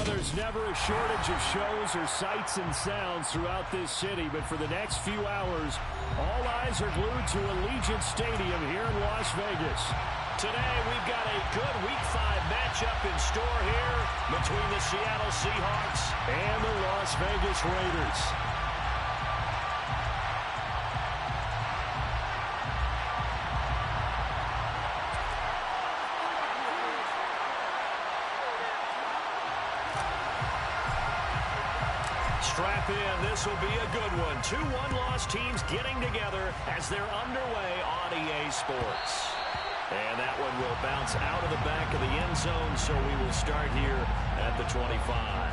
There's never a shortage of shows or sights and sounds throughout this city, but for the next few hours, all eyes are glued to Allegiant Stadium here in Las Vegas. Today, we've got a good Week 5 matchup in store here between the Seattle Seahawks and the Las Vegas Raiders. Strap in. This will be a good one. Two one-loss teams getting together as they're underway on EA Sports. And that one will bounce out of the back of the end zone, so we will start here at the 25.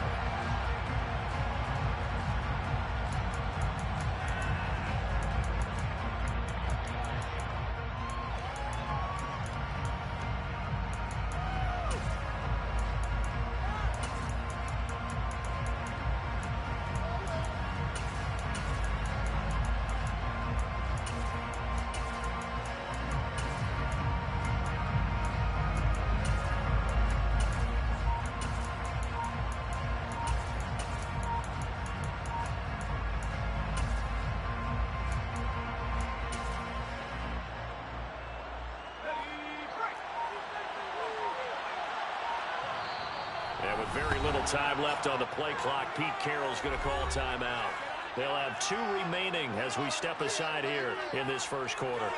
And with very little time left on the play clock, Pete Carroll's going to call timeout. They'll have 2 remaining as we step aside here in this first quarter.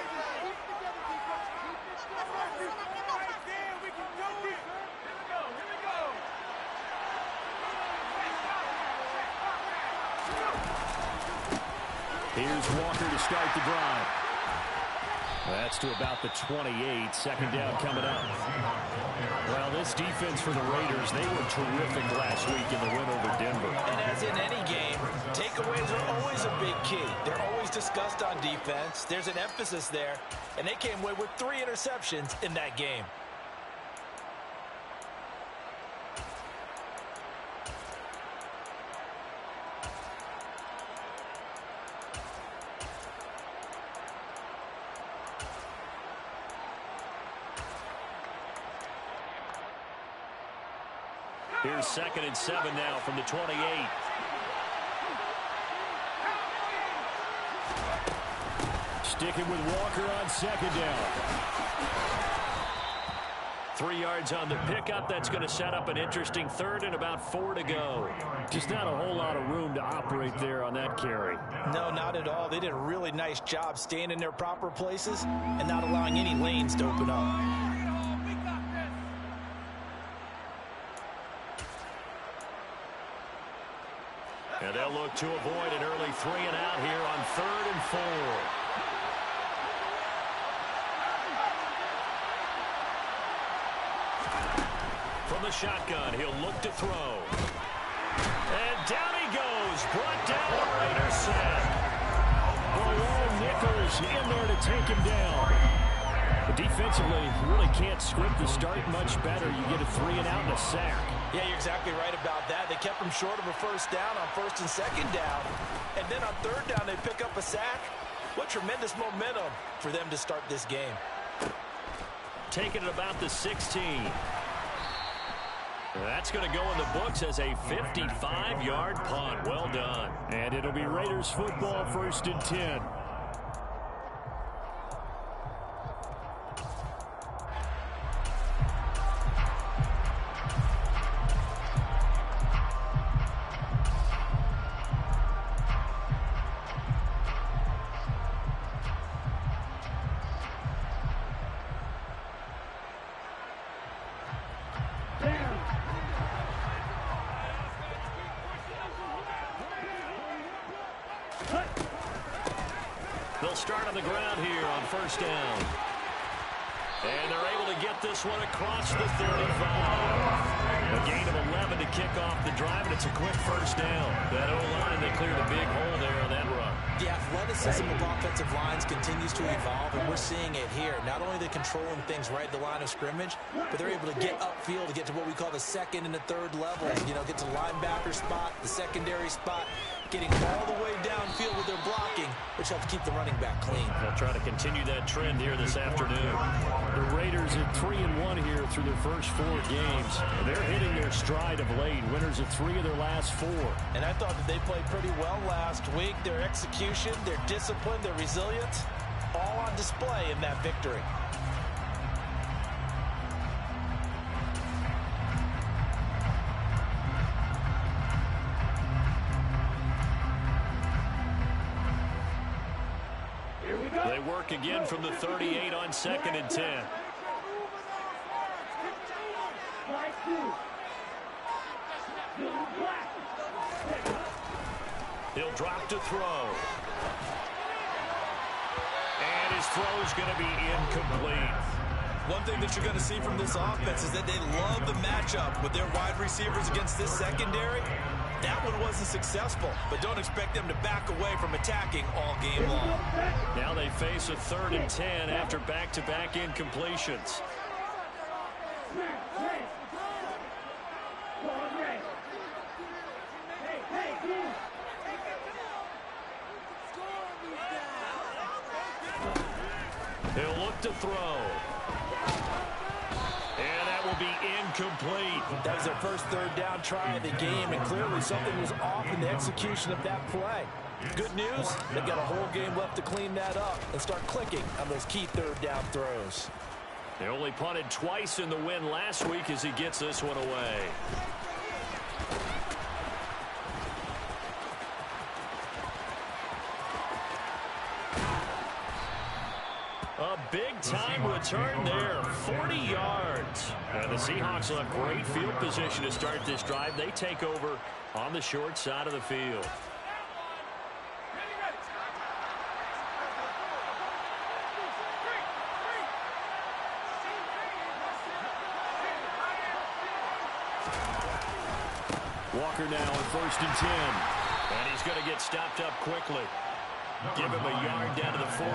Here's Walker to start the drive. That's to about the 28. Second down coming up. Well, this defense for the Raiders, they were terrific last week in the win over Denver. And as in any game, takeaways are always a big key. They're always discussed on defense. There's an emphasis there, and they came away with 3 interceptions in that game. Here's 2nd and 7 now from the 28. Sticking with Walker on 2nd down. 3 yards on the pickup. That's going to set up an interesting 3rd and about 4 to go. Just not a whole lot of room to operate there on that carry. No, not at all. They did a really nice job staying in their proper places and not allowing any lanes to open up. And they'll look to avoid an early 3 and out here on 3rd and 4. From the shotgun, he'll look to throw. And down he goes. Brought down a Raiders set. Well, Nichols in there to take him down. But defensively, you really can't script the start much better. You get a 3 and out and a sack. Yeah, you're exactly right about that. They kept them short of a first down on 1st and 2nd down. And then on 3rd down, they pick up a sack. What tremendous momentum for them to start this game. Taking it about the 16. That's going to go in the books as a 55-yard punt. Well done. And it'll be Raiders football, 1st and 10. They'll start on the ground here on 1st down. And they're able to get this one across the 35. A gain of 11 to kick off the drive, and it's a quick 1st down. That O-line, they cleared a big hole there on that run. The athleticism of offensive lines continues to evolve, and we're seeing it here. Not only are they controlling things right at the line of scrimmage, but they're able to get upfield to get to what we call the 2nd and the 3rd levels. You know, get to the linebacker spot, the secondary spot, getting all the way downfield with their blocking, which helps keep the running back clean. They'll try to continue that trend here this afternoon. The Raiders at 3-1 here through their first 4 games. They're hitting their stride of late. Winners of 3 of their last 4. And I thought that they played pretty well last week. Their execution, their discipline, their resilience, all on display in that victory. They work again from the 38 on 2nd and 10. He'll drop to throw. And his throw is going to be incomplete. One thing that you're going to see from this offense is that they love the matchup with their wide receivers against this secondary. That one wasn't successful, but don't expect them to back away from attacking all game long. Now they face a 3rd and 10 after back-to-back incompletions. He'll look to throw. And that will be incomplete. That was their first 3rd down try of the game, and clearly something was off in the execution of that play. Good news, they've got a whole game left to clean that up and start clicking on those key 3rd down throws. They only punted twice in the win last week as he gets this one away. A big-time return there, 40 yards. And the Seahawks will have great field position to start this drive. They take over on the short side of the field. Walker now at 1st and 10. And he's going to get stopped up quickly. Give him a yard down to the 43.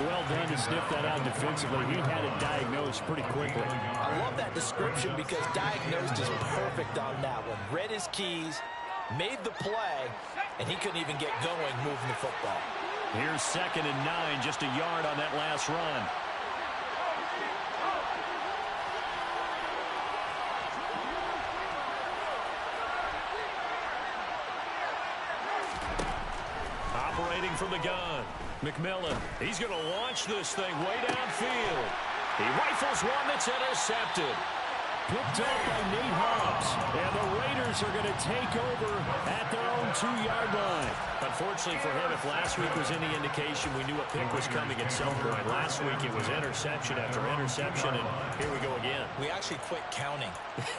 Well done to sniff that out defensively. He had it diagnosed pretty quickly. I love that description because diagnosed is perfect on that one. Read his keys, made the play, and he couldn't even get going moving the football. Here's 2nd and 9, just a yard on that last run. Operating from the gun, McMillan. He's going to launch this thing way downfield. He rifles one that's intercepted. Picked up by Nate Hobbs. And the Raiders are going to take over at their own 2-yard line. Unfortunately for him, if last week was any indication, we knew a pick was coming at some point. Last week it was interception after interception, and here we go again. We actually quit counting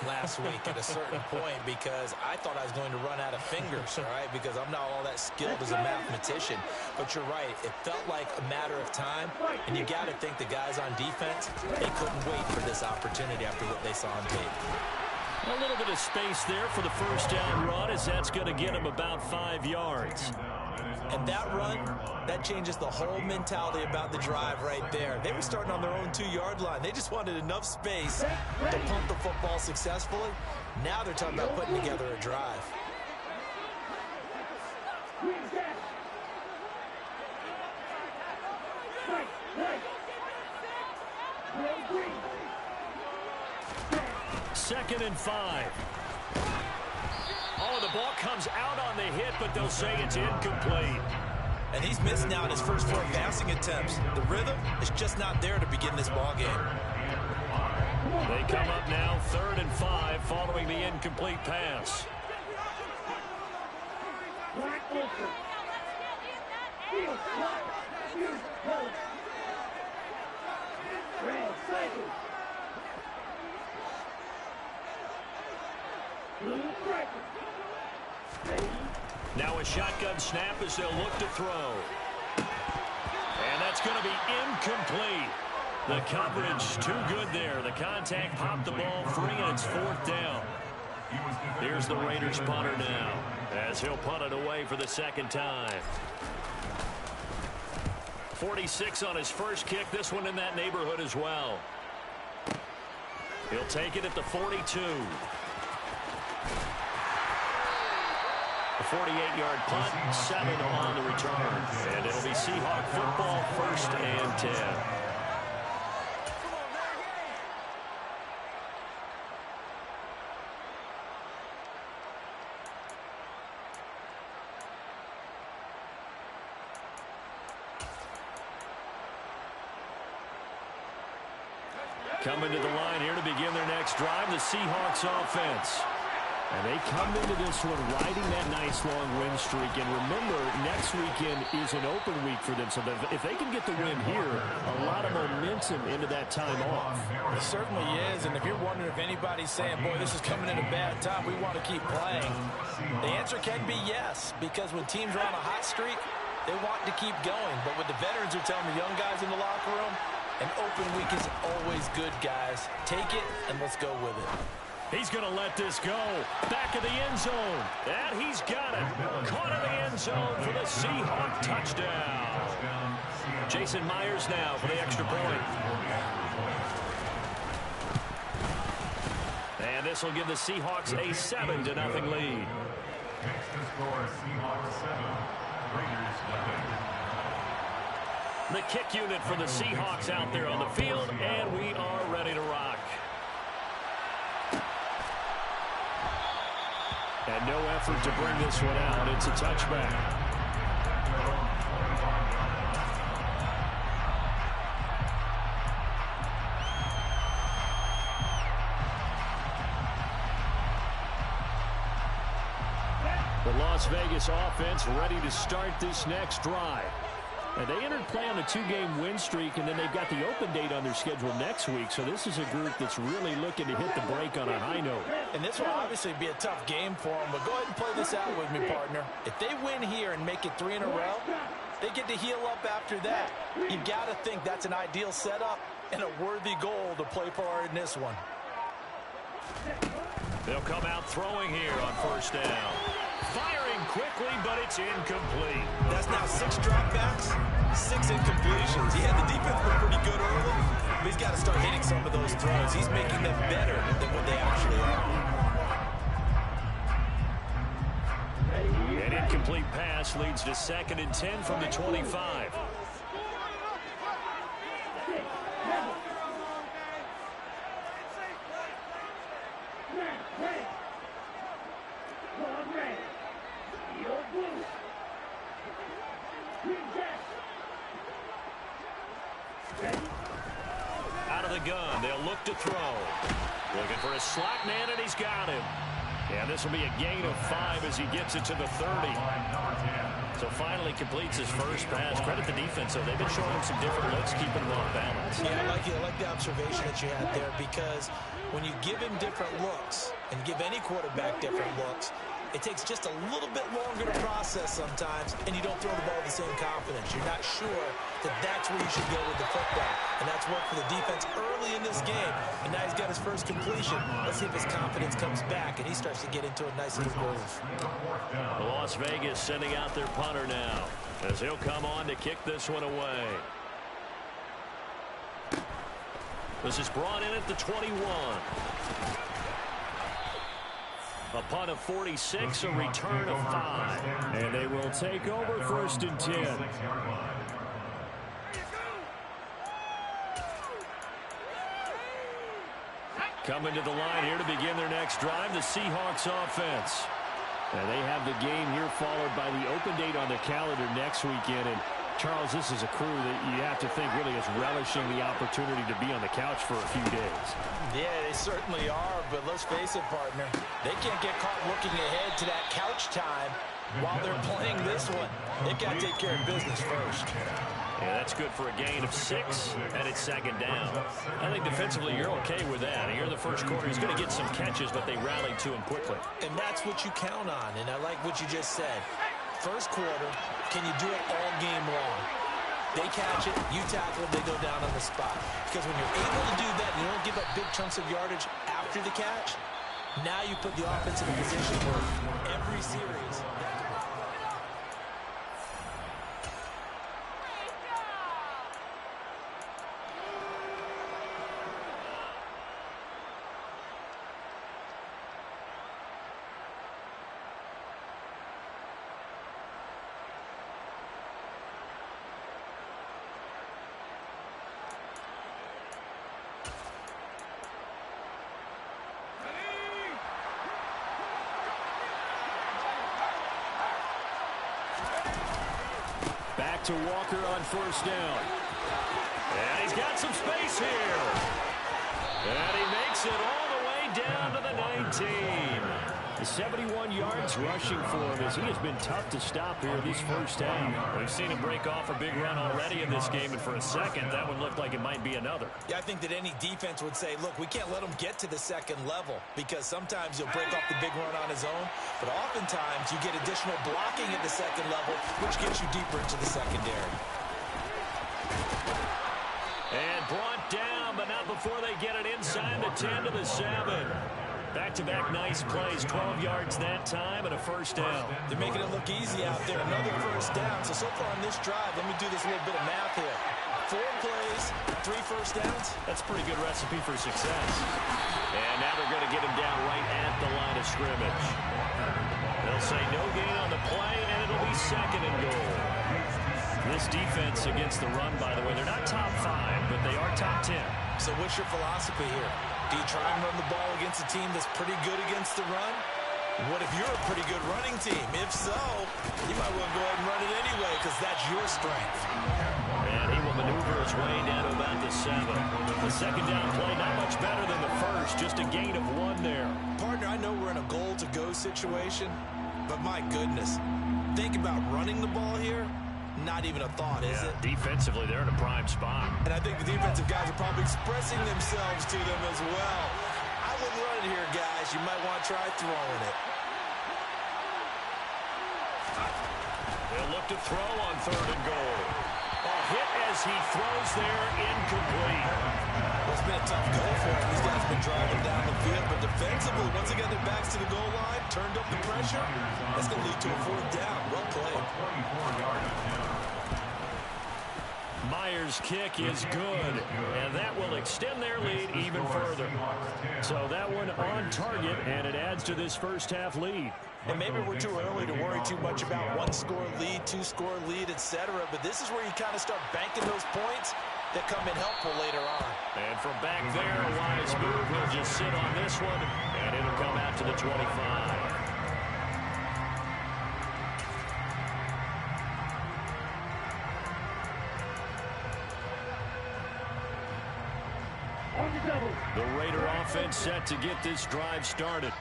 last week at a certain point because I thought I was going to run out of fingers, all right, because I'm not all that skilled as a mathematician. But you're right, it felt like a matter of time, and you got to think the guys on defense, they couldn't wait for this opportunity after what they saw on tape. A little bit of space there for the first down run, as that's going to get him about 5 yards. And that run, that changes the whole mentality about the drive right there. They were starting on their own 2-yard line. They just wanted enough space to pump the football successfully. Now they're talking about putting together a drive. Second and 5. Oh, the ball comes out on the hit, but they'll say it's incomplete. And he's missed now in his first 4 passing attempts. The rhythm is just not there to begin this ball game. They come up now 3rd and 5 following the incomplete pass. Now a shotgun snap as they'll look to throw. And that's going to be incomplete. The coverage too good there. The contact popped the ball free, and it's 4th down. Here's the Raiders punter now as he'll punt it away for the 2nd time. 46 on his first kick. This one in that neighborhood as well. He'll take it at the 42. A 48-yard punt, 7 on the return. And it'll be Seahawk football, 1st and 10. Coming to the line here to begin their next drive, the Seahawks offense. And they come into this one riding that nice long win streak. And remember, next weekend is an open week for them. So if they can get the win here, a lot of momentum into that time off. It certainly is. And if you're wondering if anybody's saying, boy, this is coming at a bad time, we want to keep playing, the answer can be yes. Because when teams are on a hot streak, they want to keep going. But what the veterans are telling the young guys in the locker room, an open week is always good, guys. Take it, and let's go with it. He's going to let this go. Back of the end zone. And he's got it. Caught in the end zone for the Seahawk touchdown. Jason Myers now for the extra point. And this will give the Seahawks a 7-0 lead. Next to score, Seahawks 7, Raiders 11. The kick unit for the Seahawks out there on the field, and we are ready to rock. And no effort to bring this one out. It's a touchback. The Las Vegas offense ready to start this next drive. And they entered play on a 2-game win streak, and then they've got the open date on their schedule next week. So this is a group that's really looking to hit the break on a high note. And this will obviously be a tough game for them, but go ahead and play this out with me, partner. If they win here and make it 3 in a row, they get to heal up after that. You've got to think that's an ideal setup and a worthy goal to play for in this one. They'll come out throwing here on 1st down. Firing quickly, but it's incomplete. That's now 6 dropbacks, 6 incompletions. Yeah, the defense was pretty good early, but he's got to start hitting some of those throws. He's making them better than what they actually are. An incomplete pass leads to 2nd and 10 from the 25. Out of the gun, they'll look to throw. Looking for a slot man, and he's got him. And this will be a gain of 5 as he gets it to the 30. So finally completes his first pass. Credit the defense, though. They've been showing him some different looks, keeping him off balance. Yeah, I like the observation that you had there, because when you give him different looks and give any quarterback different looks, it takes just a little bit longer to process sometimes, and you don't throw the ball with the same confidence. You're not sure that that's where you should go with the football. And that's worked for the defense early in this game. And now he's got his first completion. Let's see if his confidence comes back and he starts to get into a nice little groove. Las Vegas sending out their punter now, as he'll come on to kick this one away. This is brought in at the 21. A punt of 46, a return of 5. And they will take over 1st and 10. Coming to the line here to begin their next drive, the Seahawks offense. And they have the game here followed by the open date on their calendar next weekend. And Charles, this is a crew that you have to think really is relishing the opportunity to be on the couch for a few days. Yeah, they certainly are, but let's face it, partner. They can't get caught looking ahead to that couch time while they're playing this one. They've got to take care of business first. Yeah, that's good for a gain of 6, and it's 2nd down. I think defensively you're okay with that. Here in the first quarter, he's going to get some catches, but they rallied to him quickly. And that's what you count on, and I like what you just said. First quarter, can you do it all game long? They catch it, you tackle it, they go down on the spot. Because when you're able to do that, and you don't give up big chunks of yardage after the catch, now you put the offense in a position where every series... back to Walker on first down. And he's got some space here. And he makes it all the way down to the 19. The 71 yards rushing for him as he has been tough to stop here this first half. We've seen him break off a big run already in this game, and for a second, that one looked like it might be another. Yeah, I think that any defense would say, look, we can't let him get to the second level because sometimes he'll break off the big run on his own, but oftentimes you get additional blocking at the second level, which gets you deeper into the secondary. And brought down, but not before they get it inside the 10 to the 7. Back-to-back nice plays, 12 yards that time and a first down. They're making it look easy out there. Another first down. So far on this drive, let me do this little bit of math here. 4 plays, 3 first downs. That's a pretty good recipe for success. And now they're going to get him down right at the line of scrimmage. They'll say no gain on the play, and it'll be second and goal. This defense against the run, by the way, they're not top 5, but they are top 10. So what's your philosophy here? Do you try and run the ball against a team that's pretty good against the run? What if you're a pretty good running team? If so, you might want to go ahead and run it anyway because that's your strength. And he will maneuver his way down to about the 7. The second down play, not much better than the first, just a gain of 1 there. Partner, I know we're in a goal-to-go situation, but my goodness, think about running the ball here. Not even a thought, is it? Defensively, they're in a prime spot. And I think the defensive guys are probably expressing themselves to them as well. I wouldn't run it here, guys. You might want to try throwing it. They'll look to throw on 3rd and goal. A hit as he throws there, incomplete. Well, it's been a tough go for him. These guys have been driving down the field, but defensively, once they got their backs to the goal line, turned up the pressure, that's going to lead to a 4th down. Well played. Myers' kick is good, and that will extend their lead even further. So that one on target, and it adds to this first half lead. And maybe we're too early to worry too much about 1-score lead, 2-score lead, etc. But this is where you kind of start banking those points that come in helpful later on. And from back there, a wise move. He'll just sit on this one, and it'll come out to the 25. The Raider offense set to get this drive started.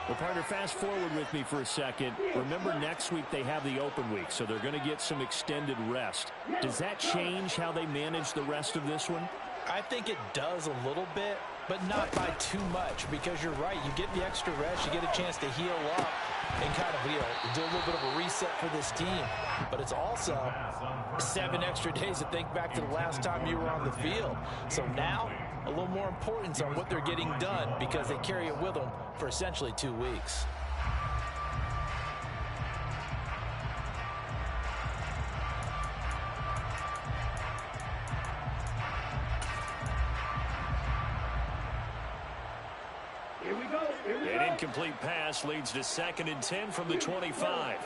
Well, partner, fast forward with me for a second. Remember, next week they have the open week, so they're going to get some extended rest. Does that change how they manage the rest of this one? I think it does a little bit, but not by too much, because you're right. You get the extra rest, you get a chance to heal up and kind of, do a little bit of a reset for this team. But it's also 7 extra days to think back to the last time you were on the field. So now, a little more importance on what they're getting done because they carry it with them for essentially 2 weeks. Here we go. An incomplete pass leads to 2nd and 10 from the 25.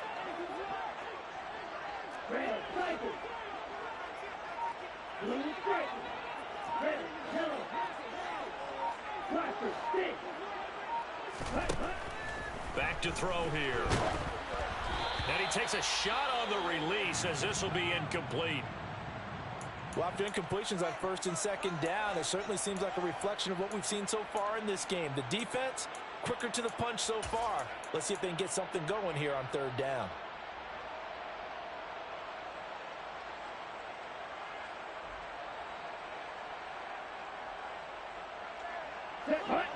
Red, cycle. Blue, cycle. Red, yellow. Blacker, stick. Back to throw here. And he takes a shot on the release as this will be incomplete. Well, after incompletions on 1st and 2nd down, it certainly seems like a reflection of what we've seen so far in this game. The defense, quicker to the punch so far. Let's see if they can get something going here on 3rd down.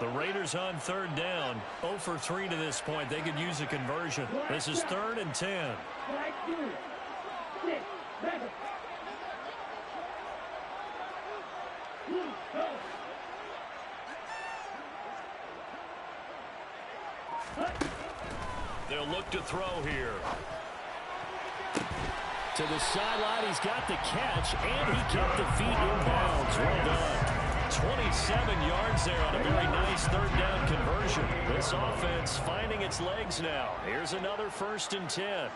The Raiders on 3rd down. 0 for 3 to this point. They could use a conversion. This is 3rd and 10. They'll look to throw here. To the sideline, he's got the catch, and he kept the feet in bounds. Well done. 27 yards there on a very nice 3rd down conversion. This offense finding its legs now. Here's another 1st and 10.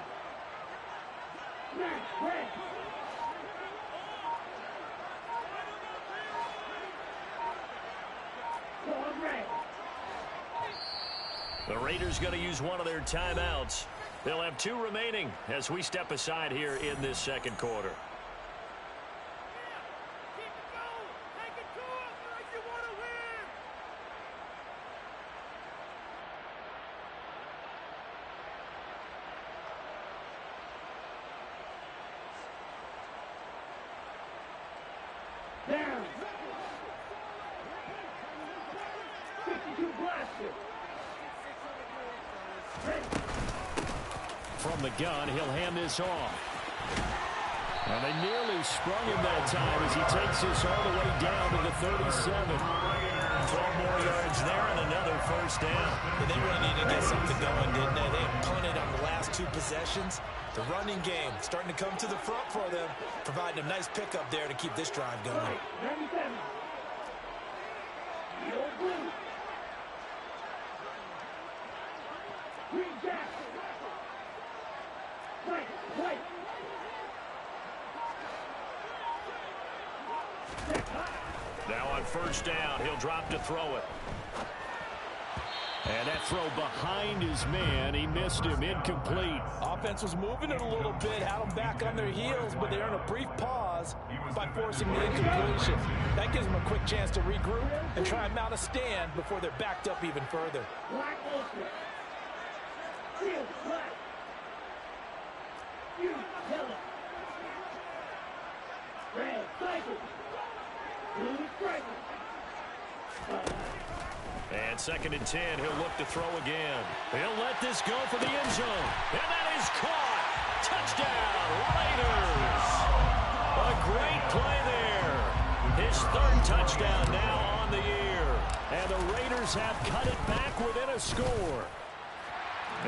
The Raiders going to use one of their timeouts. They'll have 2 remaining as we step aside here in this second quarter. From the gun, he'll hand this off. And they nearly sprung him that time as he takes this all the way down to the 37. 12 more yards there and another first down. But they really need to get something going, didn't they? They punted on the last 2 possessions. The running game starting to come to the front for them, providing a nice pickup there to keep this drive going. Now on first down, he'll drop to throw it. And that throw behind his man, he missed him, incomplete. Offense was moving it a little bit, had them back on their heels, but they're in a brief pause by forcing the incompletion. That gives them a quick chance to regroup and try and mount a stand before they're backed up even further. And 2nd and 10, he'll look to throw again. He'll let this go for the end zone. And that is caught. Touchdown, Raiders. A great play there. His 3rd touchdown now on the year. And the Raiders have cut it back within a score.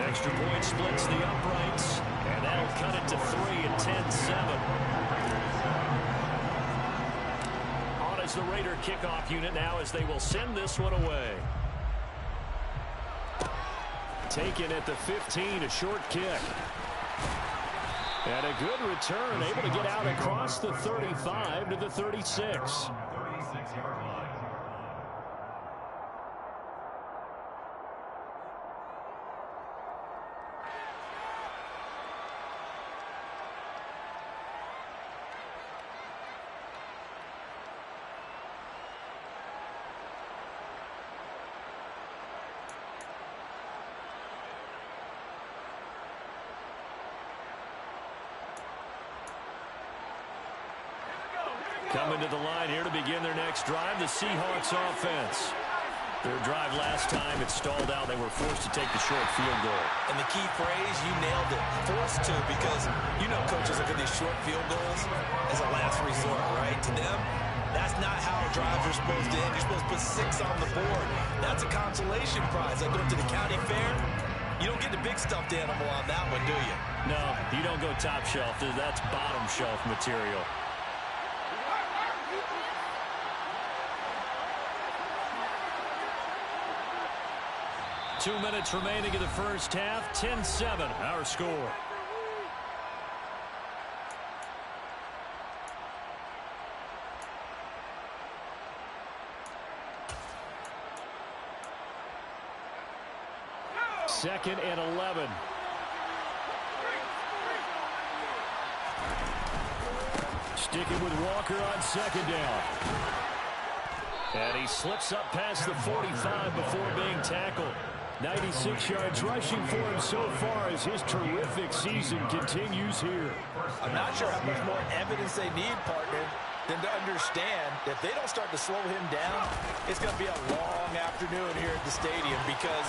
Extra point splits the uprights. And that'll cut it to 3 at 10-7. As the Raider kickoff unit now as they will send this one away. Taken at the 15, a short kick. And a good return, able to get out across the 35 to the 36. 36-yard line. Coming to the line here to begin their next drive, the Seahawks offense. Their drive last time, it stalled out. They were forced to take the short field goal. And the key phrase, you nailed it, forced to, because you know coaches look at these short field goals as a last resort, right? To them, that's not how drives are supposed to end. You're supposed to put 6 on the board. That's a consolation prize. Like going to the county fair, you don't get the big stuffed animal on that one, do you? No, you don't go top shelf. That's bottom shelf material. Two minutes remaining in the first half. 10-7, our score. Second and 11. Sticking with Walker on 2nd down. And he slips up past the 45 before being tackled. 96 yards rushing for him so far as his terrific season continues here. I'm not sure how much more evidence they need, partner, than to understand that if they don't start to slow him down, it's going to be a long afternoon here at the stadium because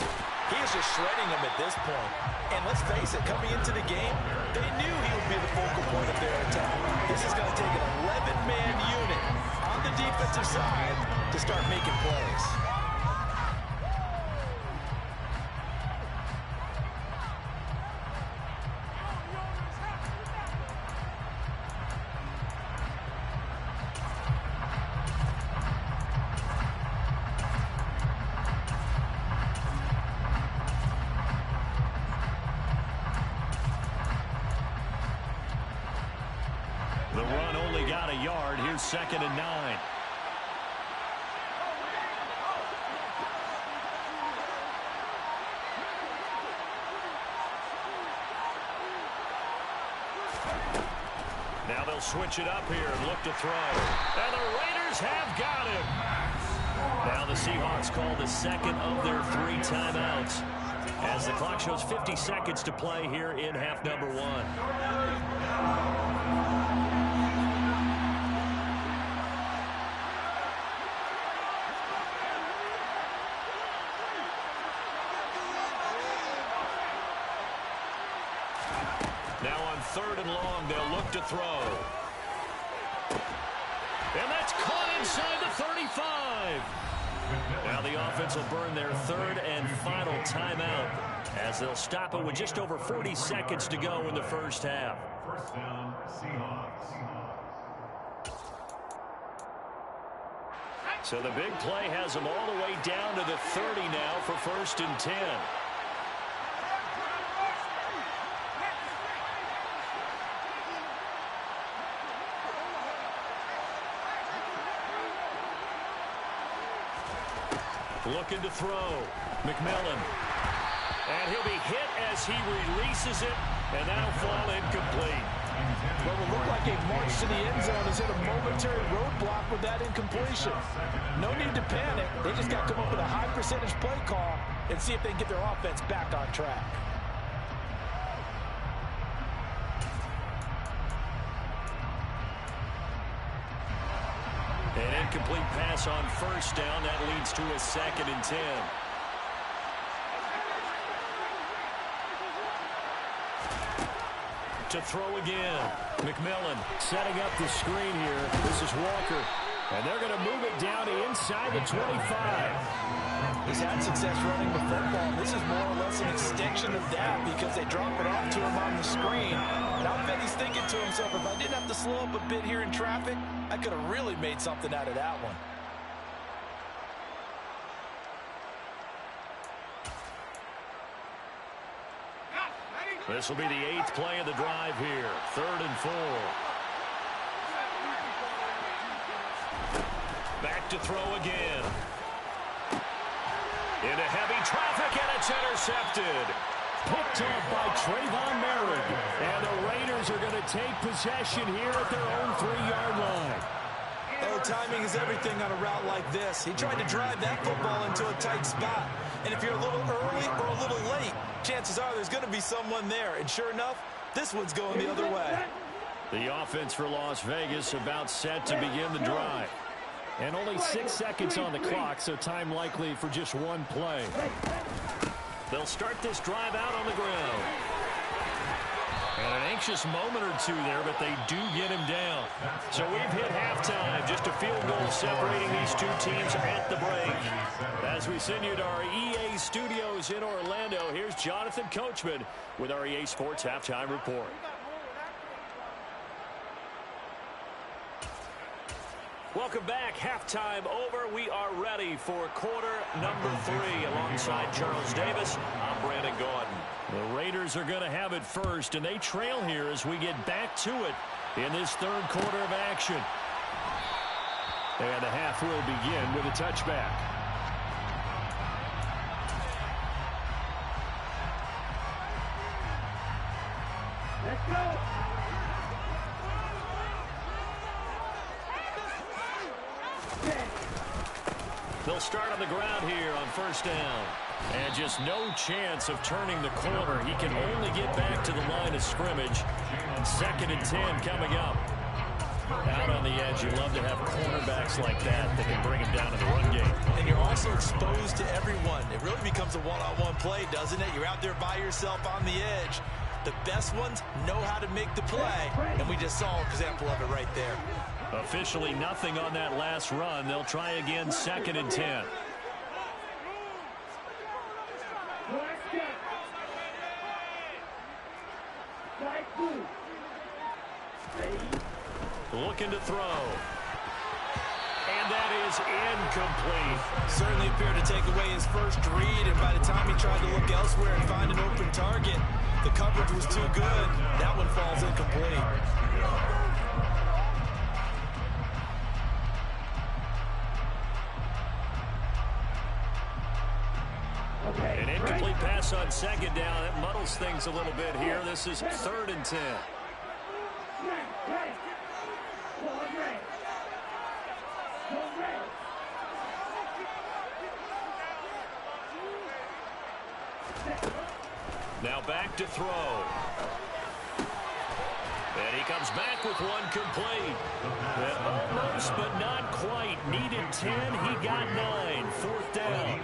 he is just shredding them at this point. And let's face it, coming into the game, they knew he would be the focal point of their attack. This is going to take an 11-man unit on the defensive side to start making plays. The run only got a yard. Here's 2nd and 9. They'll switch it up here and look to throw. And the Raiders have got him. Now the Seahawks call the second of their 3 timeouts, as the clock shows 50 seconds to play here in half number 1. Now on 3rd and long, they'll look to throw. And that's caught inside the 35. Now the offense will burn their 3rd and final timeout, as they'll stop it with just over 40 seconds to go in the first half. First down, Seahawks. So the big play has them all the way down to the 30 now for 1st and 10. Looking to throw. McMillan. And he'll be hit as he releases it, and that'll fall incomplete. Well, it looked like a march to the end zone has hit a momentary roadblock with that incompletion. No need to panic. They just got to come up with a high percentage play call and see if they can get their offense back on track. An incomplete pass on 1st down. That leads to a 2nd and 10. To throw again. McMillan setting up the screen here. This is Walker. And they're going to move it down to inside the 25. He's had success running the football. This is more or less an extension of that because they drop it off to him on the screen. And I bet he's thinking to himself, if I didn't have to slow up a bit here in traffic, I could have really made something out of that one. This will be the 8th play of the drive here. 3rd and 4. Back to throw again. Into heavy traffic, and it's intercepted. Picked off by Trayvon Merrick. And the Raiders are going to take possession here at their own 3-yard line. Oh, timing is everything on a route like this. He tried to drive that football into a tight spot. And if you're a little early or a little late, chances are there's going to be someone there. And sure enough, this one's going the other way. The offense for Las Vegas about set to begin the drive. And only 6 seconds on the clock, so time likely for just one play. They'll start this drive out on the ground. And an anxious moment or two there, but they do get him down. So we've hit halftime. Just a field goal separating these two teams at the break. As we send you to our EA studios in Orlando, here's Jonathan Coachman with our EA Sports Halftime Report. Welcome back. Halftime over. We are ready for quarter number 3. Alongside Charles Davis, I'm Brandon Gordon. The Raiders are going to have it first, and they trail here as we get back to it in this 3rd quarter of action. And the half will begin with a touchback. Let's go. They'll start on the ground here on 1st down. And just no chance of turning the corner. He can only get back to the line of scrimmage. 2nd and 10 coming up. Out on the edge, you love to have cornerbacks like that that can bring him down in the run game. And you're also exposed to everyone. It really becomes a one-on-one play, doesn't it? You're out there by yourself on the edge. The best ones know how to make the play, and we just saw an example of it right there. Officially nothing on that last run. They'll try again, 2nd and 10. Looking to throw. And that is incomplete. Certainly appeared to take away his first read, and by the time he tried to look elsewhere and find an open target, the coverage was too good. That one falls incomplete. An incomplete pass on 2nd down. That muddles things a little bit here. This is 3rd and 10. Now back to throw. And he comes back with one complete. Almost, but not quite. Needed 10. He got 9. Fourth down.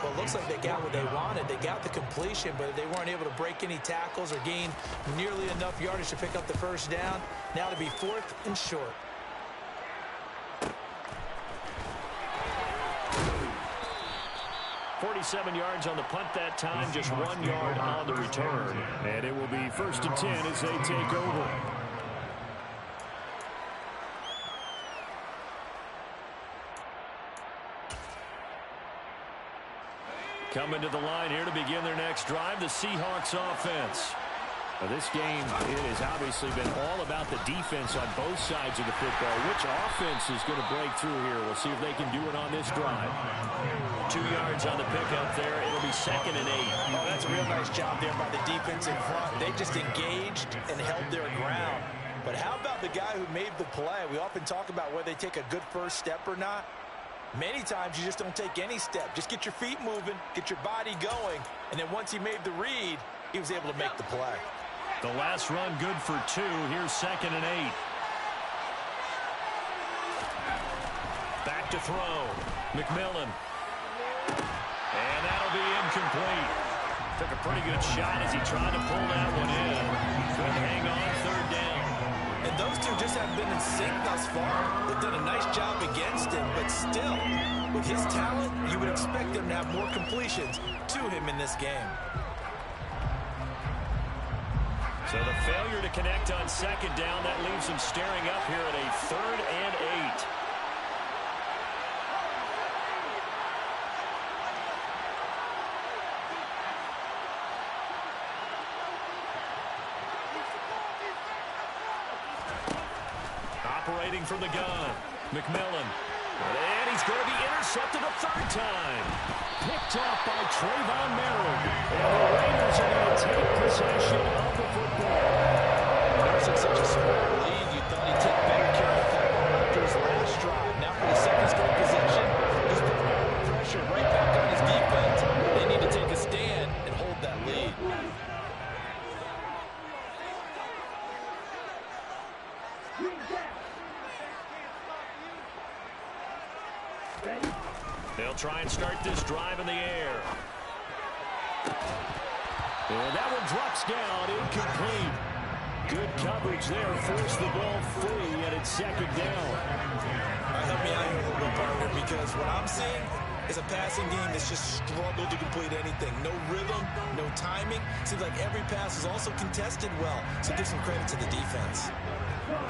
Well, it looks like they got what they wanted. They got the completion, but they weren't able to break any tackles or gain nearly enough yardage to pick up the first down. Now to be fourth and short. 47 yards on the punt that time, just 1 yard on the return. And it will be 1st and 10 as they take over. Coming to the line here to begin their next drive, the Seahawks offense. Now this game, it has obviously been all about the defense on both sides of the football. Which offense is going to break through here? We'll see if they can do it on this drive. 2 yards on the pickup there. It'll be 2nd and 8. Oh, that's a real nice job there by the defense in front. They just engaged and held their ground. But how about the guy who made the play? We often talk about whether they take a good first step or not. Many times you just don't take any step. Just get your feet moving, get your body going, and then once he made the read, he was able to make the play. The last run good for 2. Here's 2nd and 8. Back to throw. McMillan. And that'll be incomplete. Took a pretty good shot as he tried to pull that one in. Couldn't hang on, 3rd down. And those two just haven't been in sync thus far. They've done a nice job against him, but still, with his talent, you would expect them to have more completions to him in this game. So the failure to connect on 2nd down, that leaves them staring up here at a 3rd and 8. Operating from the gun, McMillan. And he's going to be intercepted a 3rd time. Picked off by Trayvon Merrill. And the Raiders are going to take possession of the football. Nursing such a small lead, you thought he'd take better care of the football after his last drive. Now for the second straight possession, he's putting all the pressure right back on his defense. They need to take a stand and hold that lead. They'll try and start this drive in the air. And that one drops down, incomplete. Good coverage there, forced the ball free, and it's 2nd down. Help me out here a little bit, partner, because what I'm seeing is a passing game that's just struggled to complete anything. No rhythm, no timing. Seems like every pass is also contested well, so give some credit to the defense.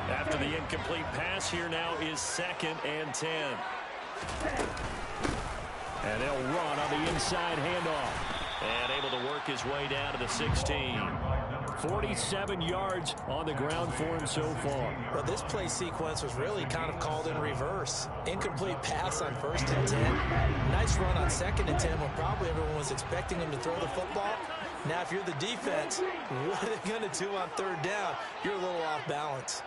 After the incomplete pass, here now is 2nd and 10. And they'll run on the inside handoff. And able to work his way down to the 16. 47 yards on the ground for him so far. Well, this play sequence was really kind of called in reverse. Incomplete pass on 1st and 10. Nice run on 2nd and 10 when probably everyone was expecting him to throw the football. Now, if you're the defense, what are they going to do on 3rd down? You're a little off balance.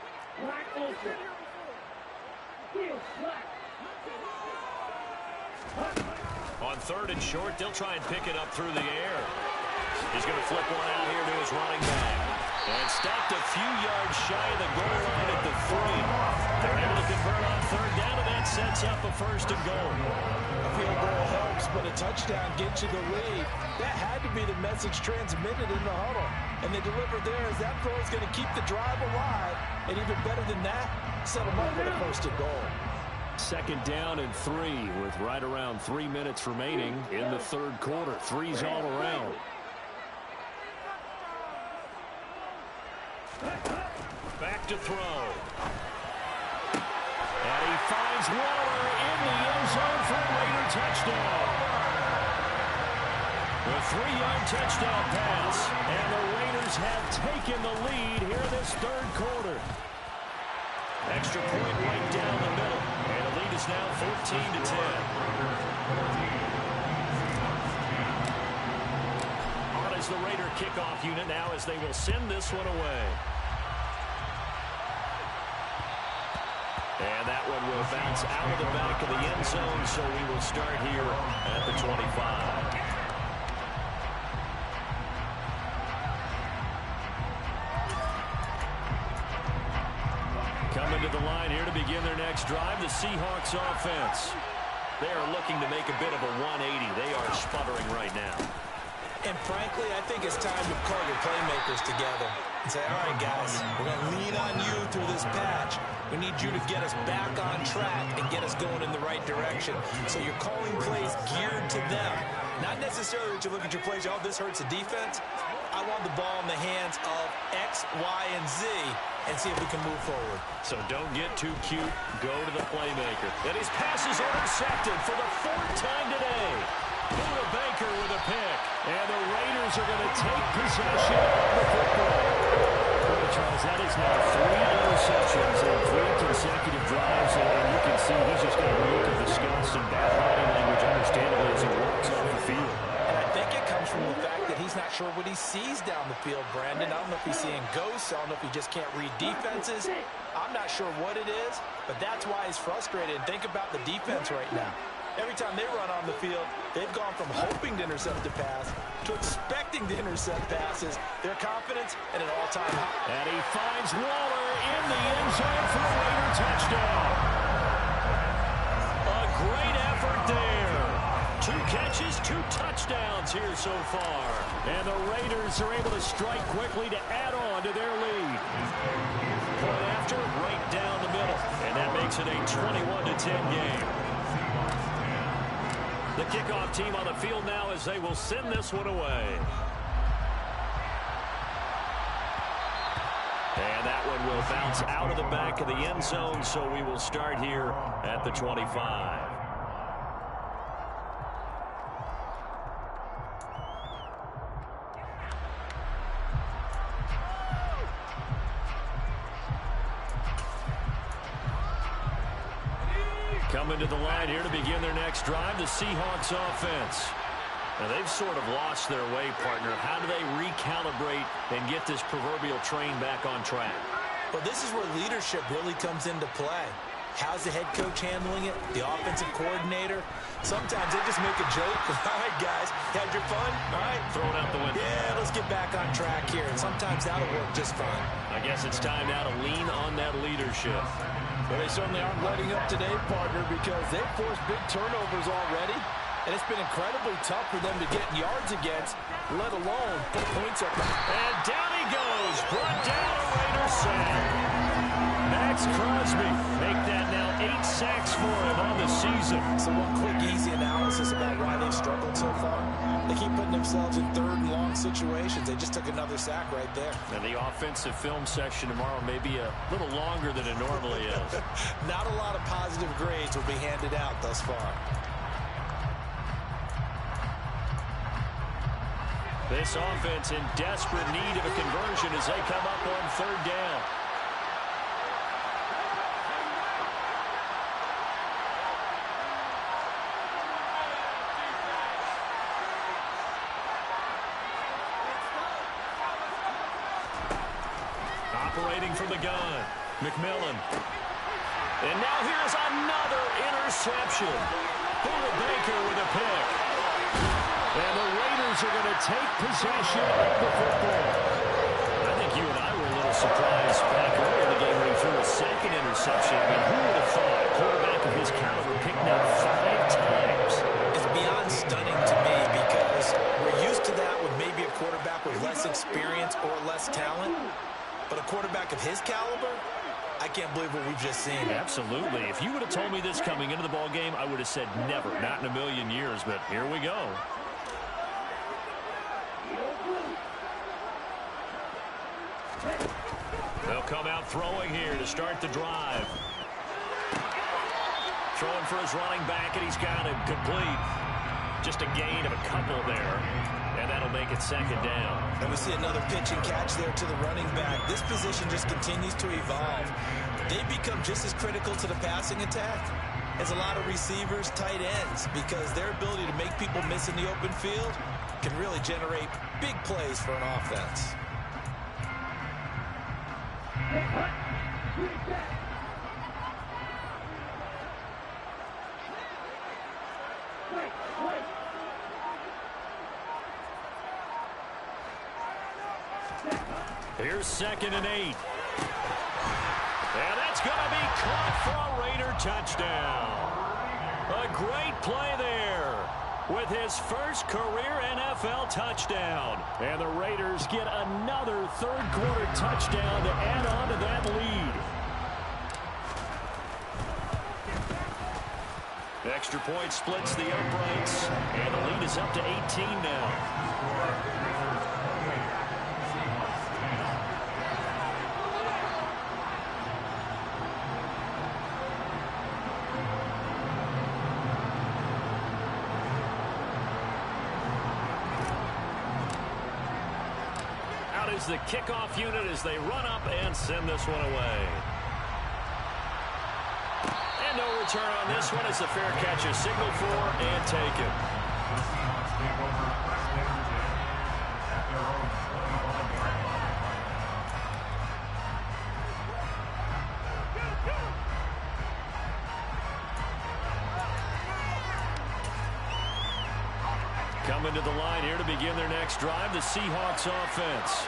On 3rd and short, they'll try and pick it up through the air. He's going to flip one out here to his running back. And stopped a few yards shy of the goal line at the 3. They're able to convert on 3rd down, and that sets up a 1st and goal. A field goal helps, but a touchdown gets you the lead. That had to be the message transmitted in the huddle. And they delivered there as that throw is going to keep the drive alive. And even better than that, set them up with a 1st and goal. 2nd down and 3 with right around 3 minutes remaining in the 3rd quarter. 3's all around. Back to throw. And he finds Waller in the end zone for a Raider touchdown. The 3-yard touchdown pass. And the Raiders have taken the lead here in this 3rd quarter. Extra point right down the middle. And the lead is now 14-10. On as the Raider kickoff unit now as they will send this one away. And that one will bounce out of the back of the end zone, so we will start here at the 25. the line here to begin their next drive, the Seahawks offense. They are looking to make a bit of a 180. They are sputtering right now. And frankly, I think it's time to call your playmakers together and say, all right, guys, we're going to lean on you through this patch. We need you to get us back on track and get us going in the right direction. So you're calling plays geared to them. Not necessarily that you look at your plays, oh, this hurts the defense. I want the ball in the hands of X, Y, and Z and see if we can move forward. So don't get too cute. Go to the playmaker. And his pass is intercepted for the 4th time today. Buda Baker with a pick. And the Raiders are going to take possession of the football. Well, Charles, that is now 3 interceptions in 3 consecutive drives. And you can see he's just got a look of disgust and bad body language, understandably, as he walks off the field. And I think it comes from the fact that he's not sure what he sees down the field, Brandon. I don't know if he's seeing ghosts. I don't know if he just can't read defenses. I'm not sure what it is, but that's why he's frustrated. And think about the defense right now. Every time they run on the field, they've gone from hoping to intercept a pass to expecting to intercept passes. Their confidence at an all-time high. And he finds Waller in the end zone for a Raider touchdown. A great effort there. 2 catches, 2 touchdowns here so far. And the Raiders are able to strike quickly to add on to their lead. Point after, right down the middle. And that makes it a 21-10 game. The kickoff team on the field now as they will send this one away. And that one will bounce out of the back of the end zone, so we will start here at the 25. Coming to the line here to begin their next drive, the Seahawks offense. Now, they've sort of lost their way, partner. How do they recalibrate and get this proverbial train back on track? Well, this is where leadership really comes into play. How's the head coach handling it? The offensive coordinator? Sometimes they just make a joke. All right, guys, had your fun? All right. Throw it out the window. Yeah, let's get back on track here. And sometimes that'll work just fine. I guess it's time now to lean on that leadership. Well, they certainly aren't letting up today, partner, because they've forced big turnovers already. And it's been incredibly tough for them to get yards against, let alone put points up. And down he goes. Brought down a Raider sack. Max Crosby make that now 8 sacks for him on the season. So one quick, easy analysis about why they've struggled so far. They keep putting themselves in 3rd and long situations. They just took another sack right there. And the offensive film session tomorrow may be a little longer than it normally is. Not a lot of positive grades will be handed out thus far. This offense in desperate need of a conversion as they come up on 3rd down. Operating from the gun, McMillan. And now here's another interception. Buda Baker with a pick. And the Raiders are going to take possession of the football. I think you and I were a little surprised back early in the game when he threw a 2nd interception. I mean, who would have thought a quarterback of his caliber picked up 5 times? It's beyond stunning to me because we're used to that with maybe a quarterback with less experience or less talent. But a quarterback of his caliber, I can't believe what we've just seen. Absolutely. If you would have told me this coming into the ball game, I would have said never, not in a million years. But here we go. They'll come out throwing here to start the drive. Throwing for his running back, and he's got him complete. Just a gain of a couple there. And that'll make it 2nd down. And we see another pitch and catch there to the running back. This position just continues to evolve. They become just as critical to the passing attack as a lot of receivers, tight ends, because their ability to make people miss in the open field can really generate big plays for an offense. Here's 2nd and 8. And that's going to be caught for a Raider touchdown. A great play there with his first career NFL touchdown. And the Raiders get another third-quarter touchdown to add on to that lead. Extra point splits the uprights, and the lead is up to 18 now. Out is the kickoff unit as they run up and send this one away. No return on this one. It's a fair catch, a signal for and taken. Coming to the line here to begin their next drive, the Seahawks offense.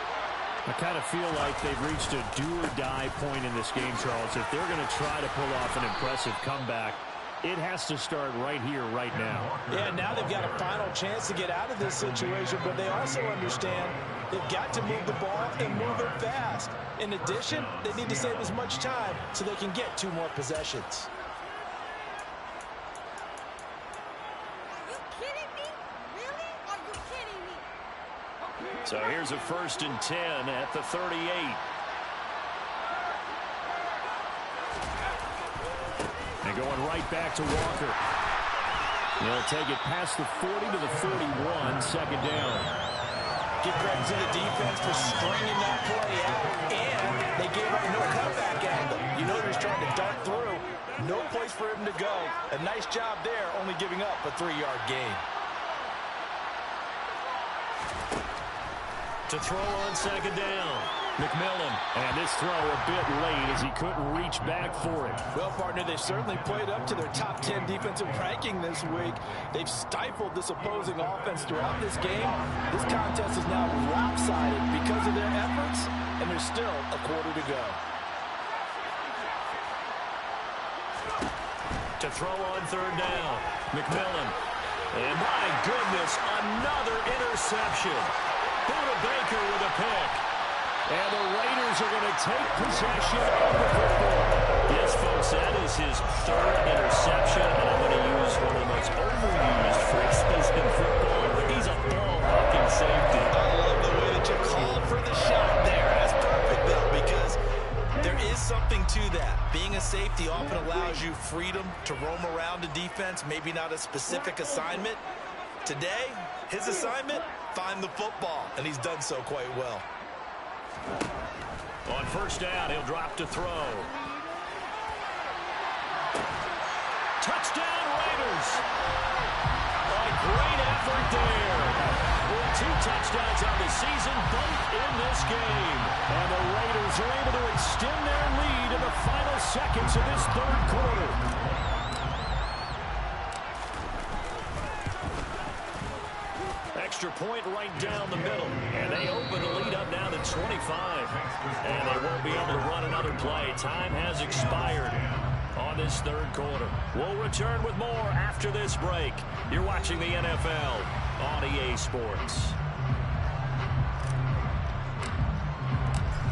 I kind of feel like they've reached a do-or-die point in this game, Charles. If they're going to try to pull off an impressive comeback, it has to start right here, right now. Yeah, now they've got a final chance to get out of this situation, but they also understand they've got to move the ball and move it fast. In addition, they need to save as much time so they can get 2 more possessions. So here's a 1st and 10 at the 38. And going right back to Walker. They'll take it past the 40 to the 41, second down. Give credit to the defense for stringing that play out, and they gave up no comeback angle. You know they're trying to dart through. No place for him to go. A nice job there, only giving up a 3-yard gain. To throw on second down, McMillan. And this throw a bit late as he couldn't reach back for it. Well, partner, they certainly played up to their top 10 defensive ranking this week. They've stifled this opposing offense throughout this game. This contest is now lopsided because of their efforts, and there's still a quarter to go. To throw on third down, McMillan. And my goodness, another interception. Buda Baker with a pick. And the Raiders are going to take possession of the football. Yes, folks, that is his 3rd interception. And I'm going to use one of the most overused phrases in football. He's a ball-hawking safety. I love the way that you called for the shot there. That's perfect, Bill, because there is something to that. Being a safety often allows you freedom to roam around the defense, maybe not a specific assignment. Today, his assignment, find the football, and he's done so quite well. On first down, he'll drop to throw. Touchdown, Raiders! A great effort there. With 2 touchdowns on the season, both in this game. And the Raiders are able to extend their lead in the final seconds of this 3rd quarter. Extra point right down the middle. And they open the lead up now to 25. And they won't be able to run another play. Time has expired on this 3rd quarter. We'll return with more after this break. You're watching the NFL on EA Sports.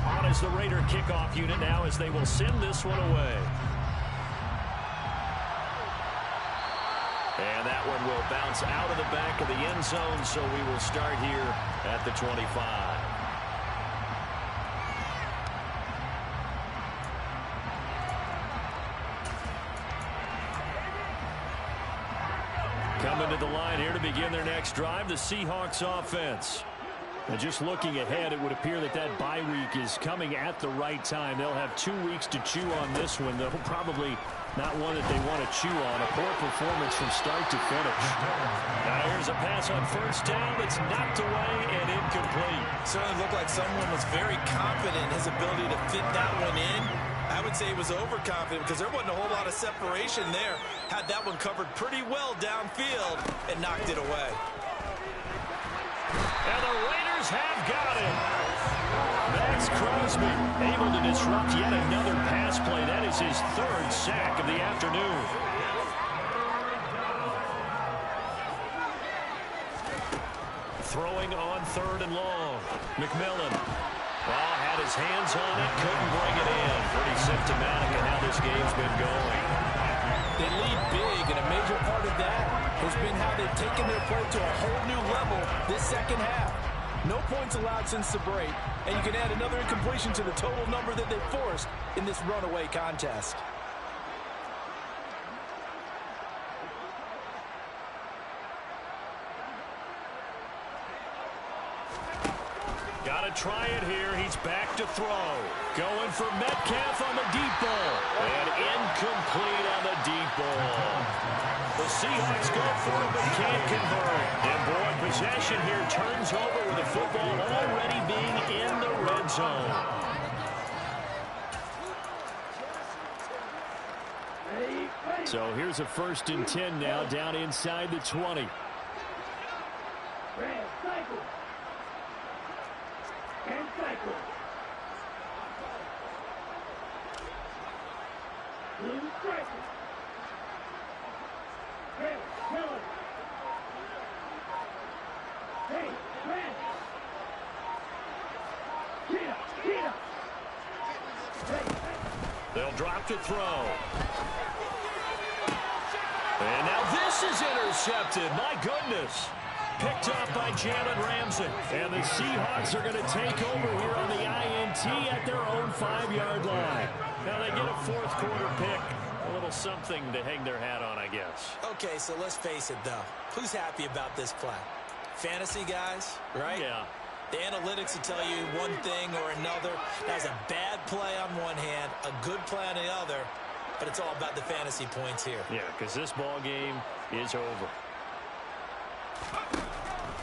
On is the Raider kickoff unit now as they will send this one away. And that one will bounce out of the back of the end zone, so we will start here at the 25. Coming to the line here to begin their next drive, the Seahawks offense. And just looking ahead, it would appear that that bye week is coming at the right time. They'll have 2 weeks to chew on this one. They'll probably not one that they want to chew on. A poor performance from start to finish. Now here's a pass on first down. It's knocked away and incomplete. Certainly looked like someone was very confident in his ability to fit that one in. I would say he was overconfident because there wasn't a whole lot of separation there. Had that one covered pretty well downfield and knocked it away. And the Raiders have got it. Back It's Crosby able to disrupt yet another pass play. That is his third sack of the afternoon. Throwing on 3rd and long. McMillan. Well, had his hands on it, couldn't bring it in. Pretty symptomatic of how this game's been going. They lead big, and a major part of that has been how they've taken their play to a whole new level this second half. No points allowed since the break, and you can add another incompletion to the total number that they forced in this runaway contest. Got to try it here. He's back to throw. Going for Metcalf on the deep ball. And incomplete on the deep ball. The Seahawks go for it, but can't convert. And boy, possession here turns over with the football already being in the red zone. So here's a 1st and 10 now, down inside the 20. They'll drop to throw. And now this is intercepted. My goodness. Picked off by Jalen Ramsey. And the Seahawks are going to take over here on the INT at their own 5-yard line. Now they get a 4th quarter pick. A little something to hang their hat on, I guess. Okay, so let's face it, though. Who's happy about this play? Fantasy guys, right? Yeah. The analytics will tell you one thing or another. That's a bad play on one hand, a good play on the other, but it's all about the fantasy points here. Yeah, because this ball game is over.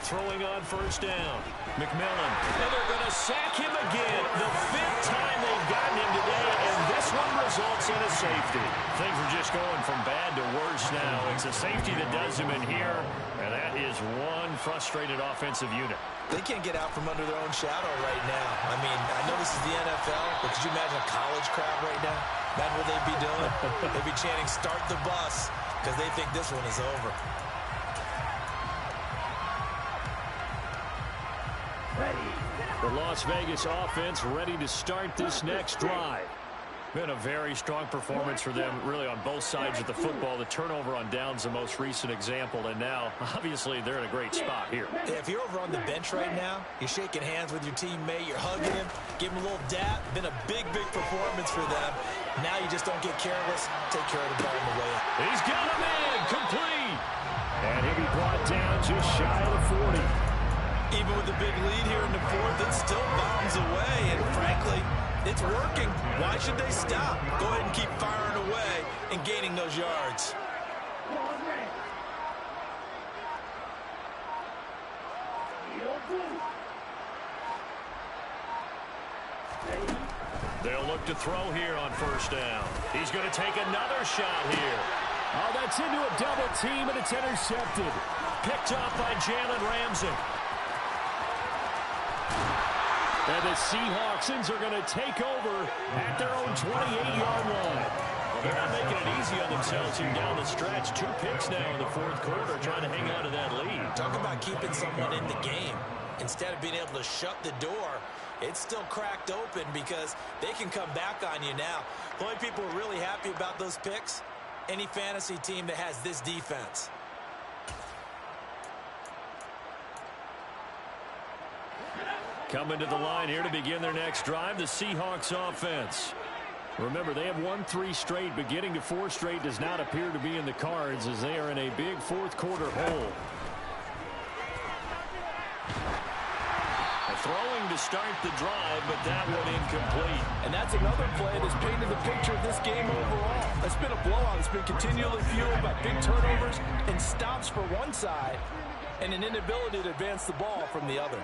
Throwing on 1st down. McMillan. And they're going to sack him again. The 5th time they've gotten him today, and this one results in a safety. Things are just going from bad to worse now. It's a safety that does him in here, and that is one frustrated offensive unit. They can't get out from under their own shadow right now. I mean, I know this is the NFL, but could you imagine a college crowd right now? Imagine what they'd be doing. They'd be chanting, "Start the bus," because they think this one is over. The Las Vegas offense ready to start this next drive. Been a very strong performance for them, really, on both sides of the football. The turnover on downs, the most recent example, and now, obviously, they're in a great spot here. Yeah, if you're over on the bench right now, you're shaking hands with your teammate, you're hugging him, give him a little dap. Been a big, big performance for them. Now you just don't get careless. Take care of the ball on the way up. He's got him in, complete. And he'll be brought down just shy of the 40. Even with the big lead here in the 4th, it still bounds away, and frankly, it's working. Why should they stop? Go ahead and keep firing away and gaining those yards. They'll look to throw here on 1st down. He's going to take another shot here. Oh, that's into a double team, and it's intercepted. Picked off by Jalen Ramsey. And the Seahawks are going to take over at their own 28-yard line. Well, they're not making it easy on themselves here down the stretch. 2 picks now in the 4th quarter, trying to hang on to that lead. Talk about keeping someone in the game. Instead of being able to shut the door, it's still cracked open because they can come back on you now. The only people who are really happy about those picks, any fantasy team that has this defense. Coming to the line here to begin their next drive, the Seahawks offense. Remember, they have won 3 straight, but getting to 4 straight does not appear to be in the cards as they are in a big 4th quarter hole. Throwing to start the drive, but that one incomplete. And that's another play that's painted the picture of this game overall. It's been a blowout. It's been continually fueled by big turnovers and stops for one side and an inability to advance the ball from the other.